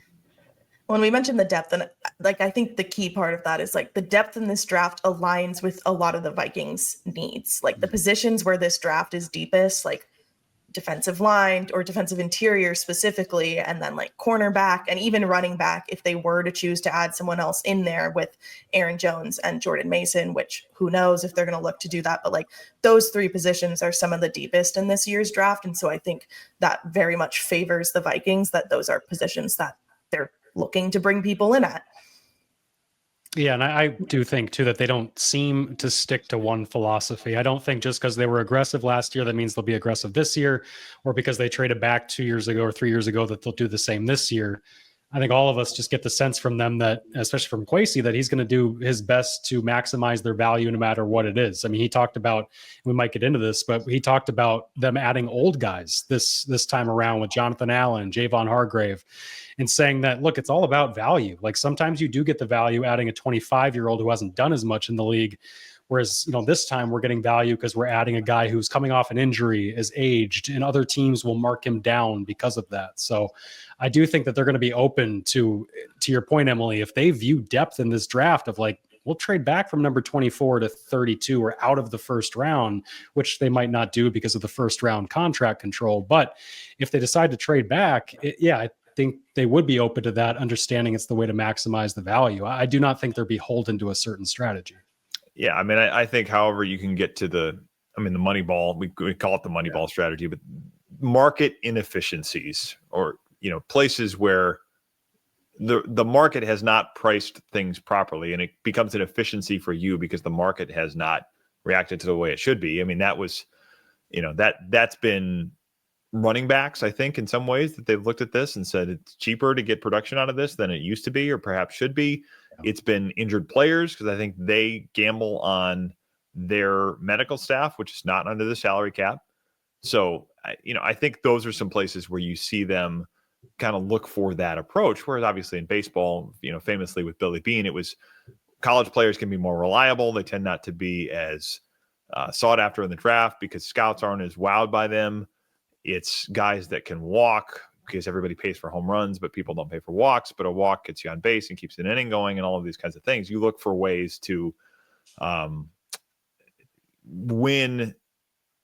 When we mentioned the depth, and I think the key part of that is the depth in this draft aligns with a lot of the Vikings needs. The positions where this draft is deepest, defensive line or defensive interior specifically, and then like cornerback and even running back if they were to choose to add someone else in there with Aaron Jones and Jordan Mason, which who knows if they're going to look to do that. But like those three positions are some of the deepest in this year's draft. And so I think that very much favors the Vikings, that those are positions that they're looking to bring people in at. Yeah, and I do think, too, that they don't seem to stick to one philosophy. I don't think just because they were aggressive last year, that means they'll be aggressive this year, or because they traded back 2 years ago or 3 years ago, that they'll do the same this year. I think all of us just get the sense from them that, especially from Kwesi, that he's going to do his best to maximize their value no matter what it is. I mean, he talked about, we might get into this, but he talked about them adding old guys this time around with Jonathan Allen, Javon Hargrave, and saying that, look, it's all about value. Like sometimes you do get the value adding a 25-year-old who hasn't done as much in the league. Whereas, this time we're getting value because we're adding a guy who's coming off an injury, is aged, and other teams will mark him down because of that. So I do think that they're going to be open to your point, Emily, if they view depth in this draft of like, we'll trade back from number 24 to 32 or out of the first round, which they might not do because of the first round contract control. But if they decide to trade back, I think they would be open to that, understanding it's the way to maximize the value. I do not think they're beholden to a certain strategy. Yeah, I mean, I think, however, you can get to the money ball. We call it the money ball strategy, but market inefficiencies, or places where the market has not priced things properly, and it becomes an efficiency for you because the market has not reacted to the way it should be. I mean, that was, that's been running backs, I think, in some ways, that they've looked at this and said it's cheaper to get production out of this than it used to be, or perhaps should be. It's been injured players because I think they gamble on their medical staff, which is not under the salary cap. So, I think those are some places where you see them kind of look for that approach. Whereas obviously in baseball, famously with Billy Beane, it was college players can be more reliable. They tend not to be as sought after in the draft because scouts aren't as wowed by them. It's guys that can walk, because everybody pays for home runs, but people don't pay for walks. But a walk gets you on base and keeps an inning going, and all of these kinds of things. You look for ways to win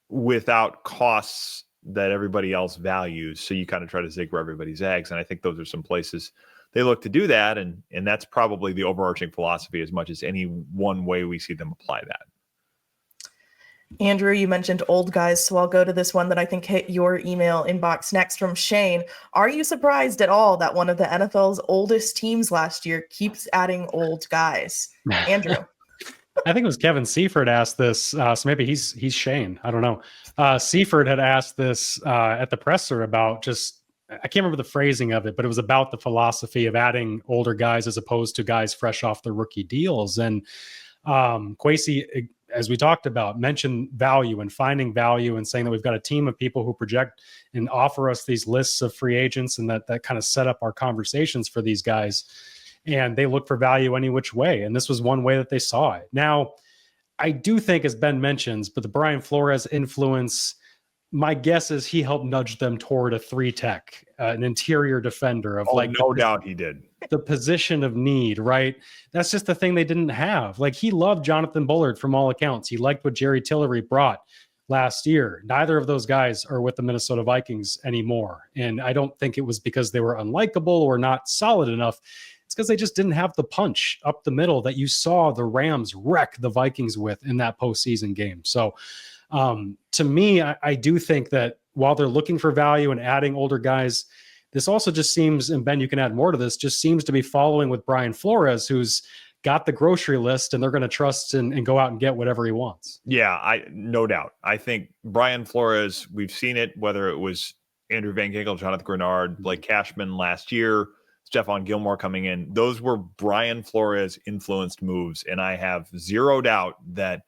without costs that everybody else values. So you kind of try to zig where everybody's eggs. And I think those are some places they look to do that. And that's probably the overarching philosophy as much as any one way we see them apply that. Andrew, you mentioned old guys, so I'll go to this one that I think hit your email inbox next from Shane. Are you surprised at all that one of the NFL's oldest teams last year keeps adding old guys? Andrew. I think it was Kevin Seifert asked this, so maybe he's Shane. I don't know. Seifert had asked this at the presser about I can't remember the phrasing of it, but it was about the philosophy of adding older guys as opposed to guys fresh off their rookie deals. And Kwesi, as we talked about, mentioned value and finding value and saying that we've got a team of people who project and offer us these lists of free agents, and that kind of set up our conversations for these guys. And they look for value any which way. And this was one way that they saw it. Now, I do think, as Ben mentions, but the Brian Flores influence, my guess is he helped nudge them toward a 3-tech, an interior defender of no doubt he did. The position of need, right? That's just the thing they didn't have. Like, he loved Jonathan Bullard from all accounts. He liked what Jerry Tillery brought last year. Neither of those guys are with the Minnesota Vikings anymore. And I don't think it was because they were unlikable or not solid enough. It's because they just didn't have the punch up the middle that you saw the Rams wreck the Vikings with in that postseason game. So to me, I do think that while they're looking for value and adding older guys, this also just seems, and Ben, you can add more to this, just seems to be following with Brian Flores, who's got the grocery list, and they're going to trust and go out and get whatever he wants. Yeah, no doubt. I think Brian Flores, we've seen it, whether it was Andrew Van Ginkel, Jonathan Grenard, Blake Cashman last year, Stephon Gilmore coming in. Those were Brian Flores influenced moves. And I have zero doubt that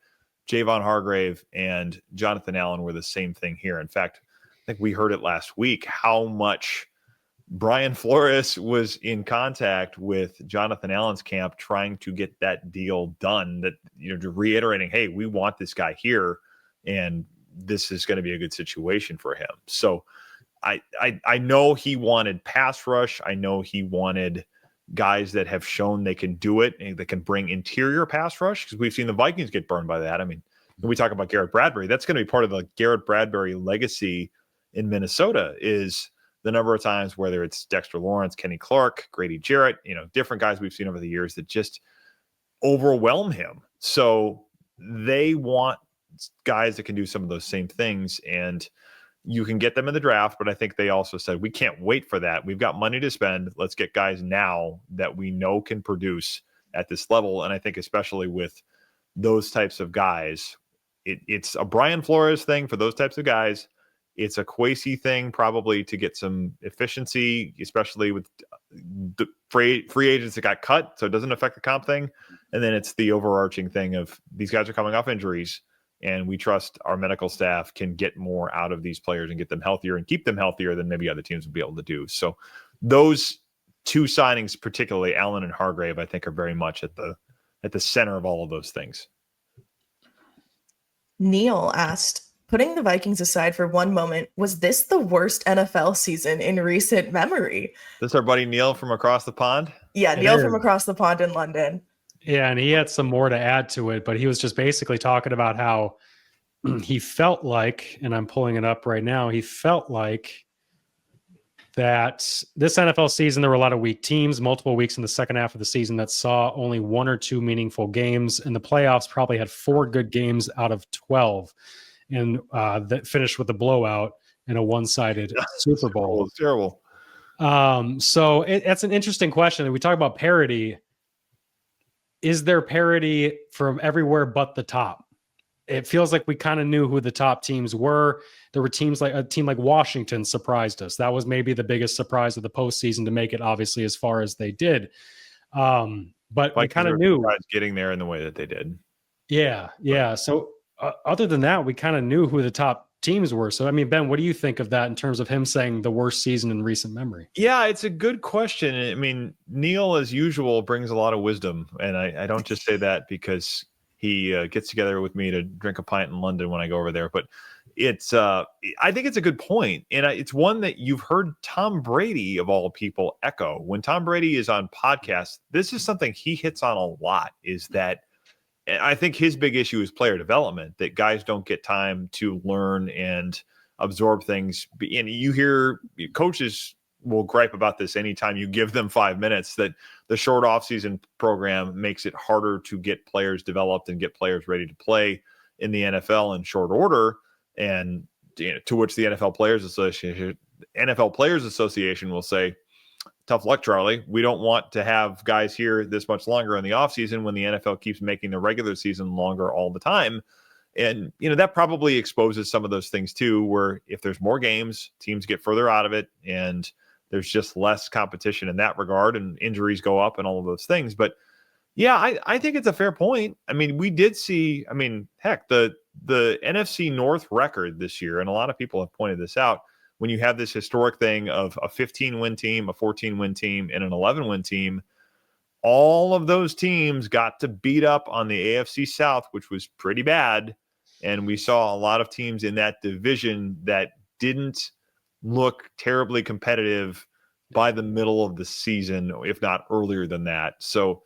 Javon Hargrave and Jonathan Allen were the same thing here. In fact, I think we heard it last week, how much Brian Flores was in contact with Jonathan Allen's camp trying to get that deal done, that, reiterating, hey, we want this guy here, and this is going to be a good situation for him. So I know he wanted pass rush. I know he wanted guys that have shown they can do it and that can bring interior pass rush, because we've seen the Vikings get burned by that. I mean, when we talk about Garrett Bradbury, that's going to be part of the Garrett Bradbury legacy in Minnesota is the number of times, whether it's Dexter Lawrence, Kenny Clark, Grady Jarrett, different guys we've seen over the years that just overwhelm him. So they want guys that can do some of those same things, and you can get them in the draft, but I think they also said, we can't wait for that. We've got money to spend. Let's get guys now that we know can produce at this level. And I think especially with those types of guys, it's a Brian Flores thing for those types of guys. It's a Kwesi thing probably to get some efficiency, especially with the free agents that got cut, so it doesn't affect the comp thing. And then it's the overarching thing of these guys are coming off injuries, and we trust our medical staff can get more out of these players and get them healthier and keep them healthier than maybe other teams would be able to do. So those two signings, particularly Allen and Hargrave, I think are very much at the center of all of those things. Neil asked, putting the Vikings aside for one moment, was this the worst NFL season in recent memory? This our buddy Neil from across the pond? Yeah, Neil from across the pond in London. Yeah, and he had some more to add to it, but he was just basically talking about how he felt like, and I'm pulling it up right now, he felt like that this NFL season, there were a lot of weak teams, multiple weeks in the second half of the season that saw only one or two meaningful games, and the playoffs probably had 4 good games out of 12, and that finished with a blowout in a one-sided Super Bowl. It's terrible. So it's an interesting question. We talk about parity. Is there parity from everywhere but the top? It feels like we kind of knew who the top teams were. There were teams like a team like Washington surprised us. That was maybe the biggest surprise of the postseason to make it, obviously, as far as they did. But we kind of knew getting there in the way that they did. Yeah. So other than that, we kind of knew who the top teams were. So, I mean, Ben, what do you think of that in terms of him saying the worst season in recent memory? Yeah, it's a good question. I mean, Neil, as usual, brings a lot of wisdom. And I don't just say that because he gets together with me to drink a pint in London when I go over there. But it's I think it's a good point. And it's one that you've heard Tom Brady, of all people, echo. When Tom Brady is on podcasts, this is something he hits on a lot, is that I think his big issue is player development, that guys don't get time to learn and absorb things. And you hear coaches will gripe about this anytime you give them 5 minutes, that the short offseason program makes it harder to get players developed and get players ready to play in the NFL in short order. And to which the NFL Players Association will say, tough luck, Charlie. We don't want to have guys here this much longer in the offseason when the NFL keeps making the regular season longer all the time. And, that probably exposes some of those things too, where if there's more games, teams get further out of it and there's just less competition in that regard and injuries go up and all of those things. But yeah, I think it's a fair point. I mean, we did see, heck, the NFC North record this year, and a lot of people have pointed this out, when you have this historic thing of a 15-win team, a 14-win team, and an 11-win team, all of those teams got to beat up on the AFC South, which was pretty bad. And we saw a lot of teams in that division that didn't look terribly competitive by the middle of the season, if not earlier than that. So,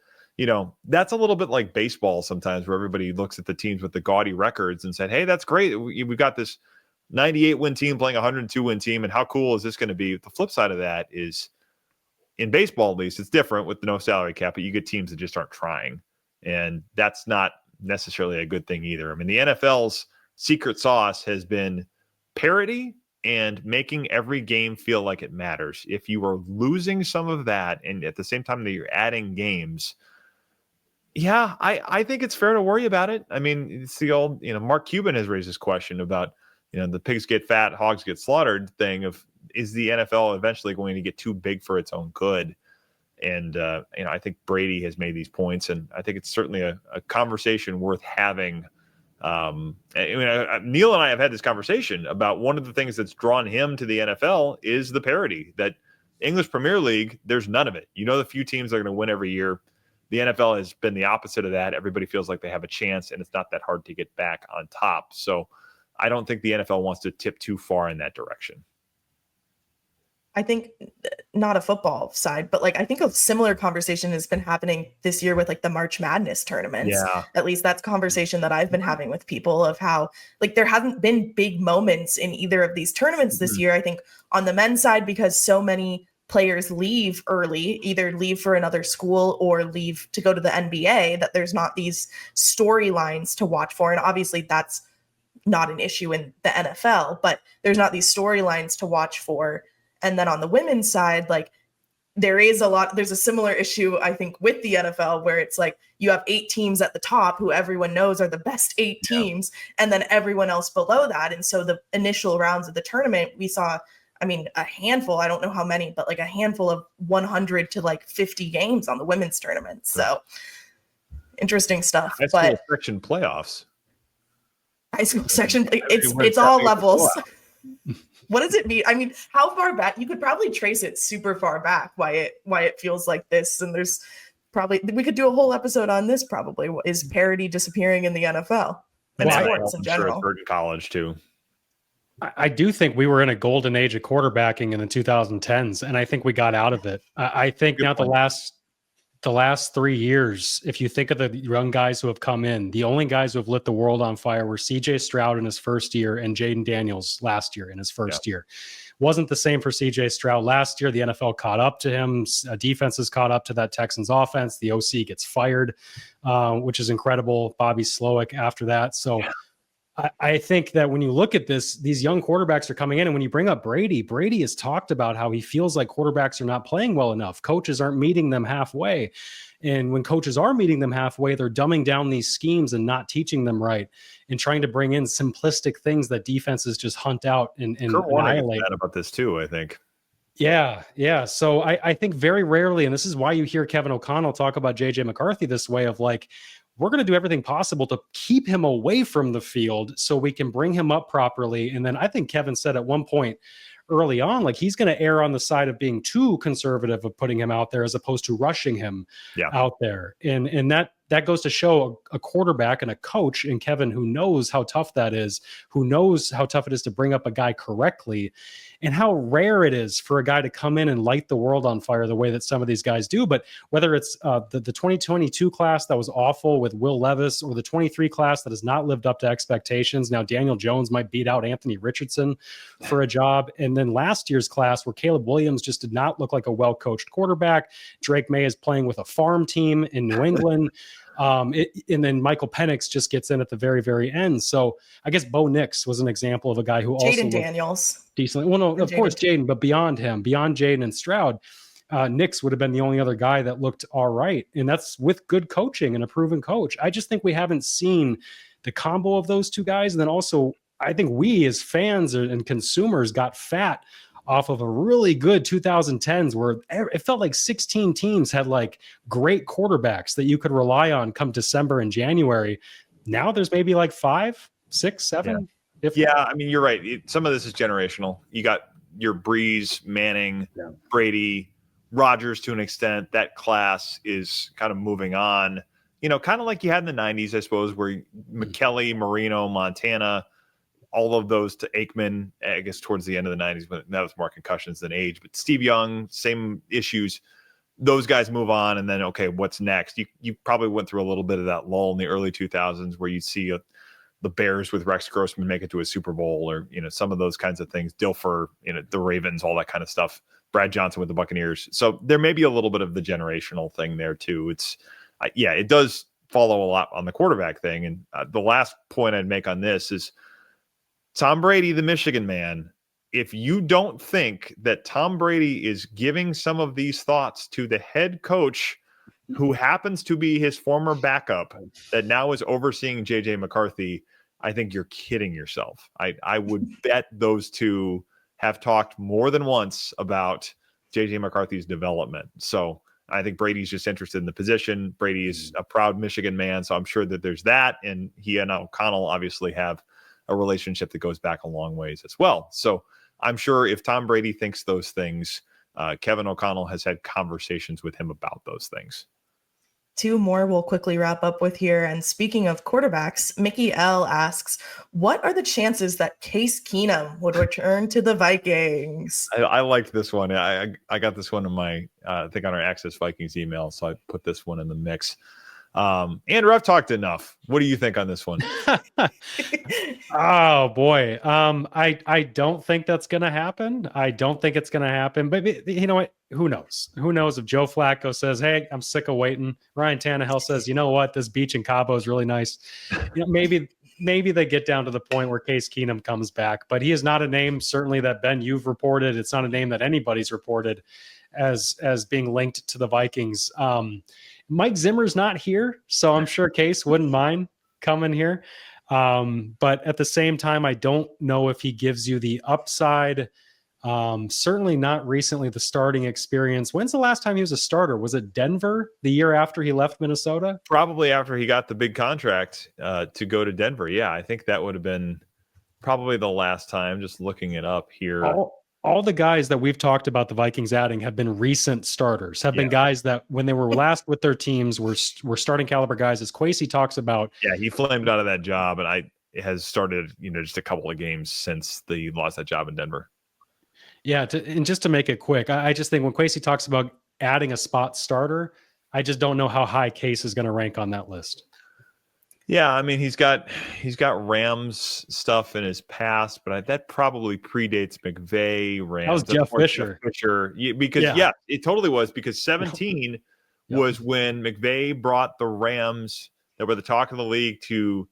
that's a little bit like baseball sometimes, where everybody looks at the teams with the gaudy records and said, hey, that's great. We've got this 98-win team playing a 102-win team, and how cool is this going to be? The flip side of that is, in baseball at least, it's different with the no salary cap, but you get teams that just aren't trying, and that's not necessarily a good thing either. I mean, the NFL's secret sauce has been parity and making every game feel like it matters. If you are losing some of that, and at the same time that you're adding games, yeah, I think it's fair to worry about it. I mean, it's the old, Mark Cuban has raised this question about, the pigs get fat, hogs get slaughtered thing of, is the NFL eventually going to get too big for its own good? And, I think Brady has made these points, and I think it's certainly a conversation worth having. Neil and I have had this conversation about one of the things that's drawn him to the NFL is the parity. That English Premier League, there's none of it. The few teams that are going to win every year. The NFL has been the opposite of that. Everybody feels like they have a chance, and it's not that hard to get back on top. So I don't think the NFL wants to tip too far in that direction. I think not a football side, but like I think a similar conversation has been happening this year with like the March Madness tournaments. Yeah. At least that's conversation that I've been having with people of how like there hasn't been big moments in either of these tournaments this year. I think on the men's side, because so many players leave early, either leave for another school or leave to go to the NBA, that there's not these storylines to watch for. And obviously that's not an issue in the NFL, but there's not these storylines to watch for. And then on the women's side, like there's a similar issue, I think, with the NFL where it's like you have 8 teams at the top who everyone knows are the best 8 teams, and then everyone else below that. And so the initial rounds of the tournament, we saw, I mean, a handful, I don't know how many, but like a handful of 100 to like 50 games on the women's tournament. So interesting stuff. High school section playoffs. High school section, it's all levels. What does it mean? I mean, how far back? You could probably trace it super far back why it feels like this. And there's probably, we could do a whole episode on this probably. Is parity disappearing in the NFL and sports in general? Sure, in college too. I do think we were in a golden age of quarterbacking in the 2010s, and I think we got out of it. I think now the last 3 years, if you think of the young guys who have come in, the only guys who have lit the world on fire were CJ Stroud in his first year and Jaden Daniels last year in his first year. Wasn't the same for CJ Stroud last year. The NFL caught up to him. Defenses caught up to that Texans offense. The OC gets fired, which is incredible. Bobby Slowick after that. So I think that when you look at this, these young quarterbacks are coming in. And when you bring up Brady has talked about how he feels like quarterbacks are not playing well enough. Coaches aren't meeting them halfway. And when coaches are meeting them halfway, they're dumbing down these schemes and not teaching them right and trying to bring in simplistic things that defenses just hunt out and annihilate. About this too, I think. Yeah. So I think very rarely, and this is why you hear Kevin O'Connell talk about JJ McCarthy this way of like, we're going to do everything possible to keep him away from the field so we can bring him up properly. And then I think Kevin said at one point early on, like he's going to err on the side of being too conservative of putting him out there as opposed to rushing him out there. And that goes to show a quarterback and a coach in Kevin who knows how tough that is, who knows how tough it is to bring up a guy correctly, and how rare it is for a guy to come in and light the world on fire the way that some of these guys do. But whether it's the 2022 class that was awful with Will Levis or the 23 class that has not lived up to expectations. Now Daniel Jones might beat out Anthony Richardson for a job. And then last year's class where Caleb Williams just did not look like a well-coached quarterback. Drake May is playing with a farm team in New England. And then Michael Penix just gets in at the very, very end. So I guess Bo Nix was an example of a guy who also Jaden Daniels decently. Well, no, of course Jaden, but beyond him, beyond Jaden and Stroud, Nix would have been the only other guy that looked all right. And that's with good coaching and a proven coach. I just think we haven't seen the combo of those two guys. And then also, I think we as fans and consumers got fat off of a really good 2010s where it felt like 16 teams had like great quarterbacks that you could rely on come December and January. Now there's maybe like 5, 6, 7. I mean, you're right. Some of this is generational. You got your Breeze, Manning, Brady, Rodgers to an extent. That class is kind of moving on, you know, kind of like you had in the 90s, I suppose, where McKelly, Marino, Montana, all of those to Aikman, I guess towards the end of the 90s, but that was more concussions than age. But Steve Young, same issues. Those guys move on, and then, okay, what's next? You probably went through a little bit of that lull in the early 2000s where you see the Bears with Rex Grossman make it to a Super Bowl, or, you know, some of those kinds of things. Dilfer, you know, the Ravens, all that kind of stuff. Brad Johnson with the Buccaneers. So there may be a little bit of the generational thing there too. It's, it does follow a lot on the quarterback thing. And the last point I'd make on this is, Tom Brady, the Michigan man, if you don't think that Tom Brady is giving some of these thoughts to the head coach who happens to be his former backup that now is overseeing JJ McCarthy, I think you're kidding yourself. I would bet those two have talked more than once about JJ McCarthy's development. So I think Brady's just interested in the position. Brady is a proud Michigan man, so I'm sure that there's that. And he and O'Connell obviously have a relationship that goes back a long ways as well. So I'm sure if Tom Brady thinks those things, Kevin O'Connell has had conversations with him about those things. Two more we'll quickly wrap up with here. And speaking of quarterbacks, Mickey L asks, what are the chances that Case Keenum would return to the Vikings? I liked this one. I got this one in my, I think on our Access Vikings email. So I put this one in the mix. Andrew, I've talked enough. What do you think on this one? Oh boy. I don't think that's going to happen. I don't think it's going to happen, but you know what? Who knows? Who knows if Joe Flacco says, hey, I'm sick of waiting. Ryan Tannehill says, you know what? This beach in Cabo is really nice. Maybe they get down to the point where Case Keenum comes back, but he is not a name certainly that Ben, you've reported. It's not a name that anybody's reported as being linked to the Vikings. Mike Zimmer's not here, so I'm sure Case wouldn't mind coming here. But at the same time, I don't know if he gives you the upside. Certainly not recently the starting experience. When's the last time he was a starter? Was it Denver the year after he left Minnesota? Probably after he got the big contract to go to Denver. Yeah, I think that would have been probably the last time, just looking it up here. All the guys that we've talked about the Vikings adding have been recent starters, have been guys that when they were last with their teams were starting caliber guys, as Kwesi talks about. Yeah, he flamed out of that job, and has started, just a couple of games since he lost that job in Denver. Yeah, and just to make it quick, I just think when Kwesi talks about adding a spot starter, I just don't know how high Case is going to rank on that list. Yeah, I mean he's got Rams stuff in his past, but that probably predates McVay. Rams. That was Jeff Fisher. Because it totally was, because 17 was when McVay brought the Rams that were the talk of the league to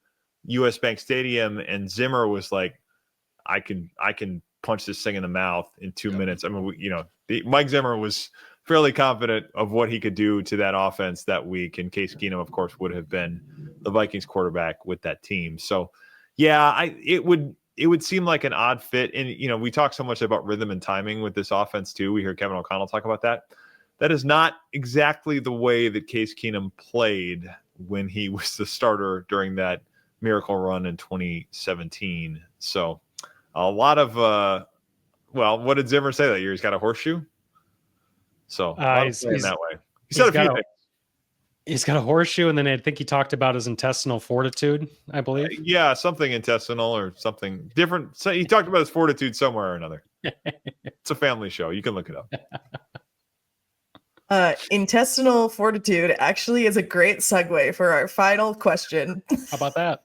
US Bank Stadium, and Zimmer was like, I can punch this thing in the mouth in 2 minutes. I mean, Mike Zimmer was fairly confident of what he could do to that offense that week. And Case Keenum, of course, would have been the Vikings quarterback with that team. So, yeah, it would seem like an odd fit. And, we talk so much about rhythm and timing with this offense too. We hear Kevin O'Connell talk about that. That is not exactly the way that Case Keenum played when he was the starter during that miracle run in 2017. So a lot of, what did Zimmer say that year? He's got a horseshoe. So he's that way. He said a few things. He's got a horseshoe, and then I think he talked about his intestinal fortitude, I believe. Something intestinal or something different. So he talked about his fortitude somewhere or another. It's a family show. You can look it up. Intestinal fortitude actually is a great segue for our final question. How about that?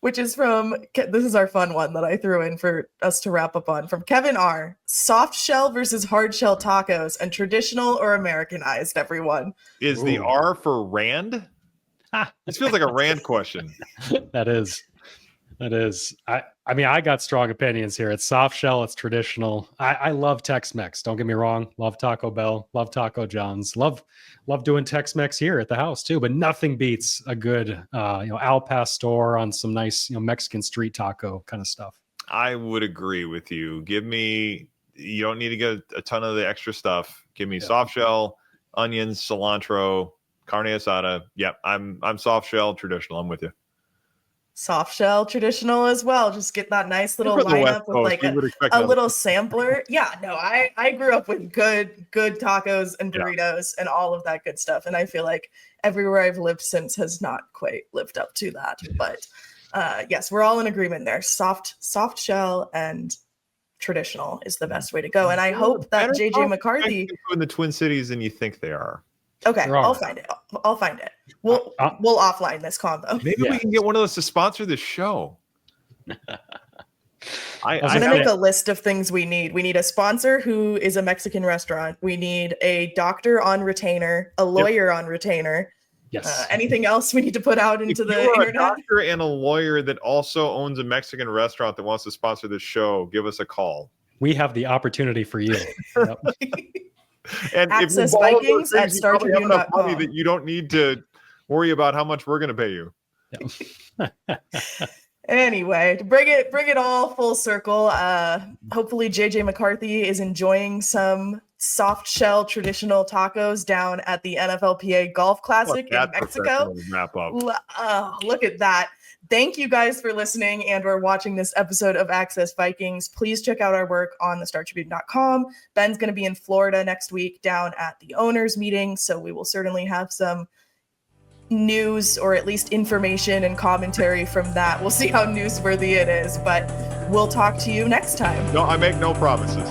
Which is this is our fun one that I threw in for us to wrap up on, from Kevin R. Soft shell versus hard shell tacos, and traditional or Americanized, everyone. Is the R for Rand? This feels like a Rand question. That is. I mean, I got strong opinions here. It's soft shell. It's traditional. I love Tex-Mex. Don't get me wrong. Love Taco Bell. Love Taco John's. Love doing Tex-Mex here at the house too. But nothing beats a good, al pastor on some nice, Mexican street taco kind of stuff. I would agree with you. You don't need to get a ton of the extra stuff. Give me soft shell, onions, cilantro, carne asada. Yep, I'm soft shell traditional. I'm with you. Soft shell traditional as well. Just get that nice little lineup with like a little sampler. Yeah, no, I grew up with good tacos and burritos and all of that good stuff. And I feel like everywhere I've lived since has not quite lived up to that. But yes, we're all in agreement there. Soft shell and traditional is the best way to go. And I hope that JJ McCarthy in the Twin Cities than you think they are. Okay, I'll find it. We'll offline this combo. Maybe we can get one of those to sponsor this show. I'm gonna make a list of things we need. We need a sponsor who is a Mexican restaurant. We need a doctor on retainer, a lawyer on retainer. Yes. Anything else we need to put out into the internet? A doctor and a lawyer that also owns a Mexican restaurant that wants to sponsor this show, give us a call. We have the opportunity for you. Yep. And Access Vikings at StarTribune.com. That you don't need to worry about how much we're going to pay you. Anyway, to bring it all full circle, hopefully JJ McCarthy is enjoying some soft shell traditional tacos down at the NFLPA Golf Classic in Mexico. Wrap up. Look at that. Thank you guys for listening and or watching this episode of Access Vikings. Please check out our work on thestartribune.com. Ben's going to be in Florida next week down at the owners meeting, so we will certainly have some news or at least information and commentary from that. We'll see how newsworthy it is, but we'll talk to you next time. No, I make no promises.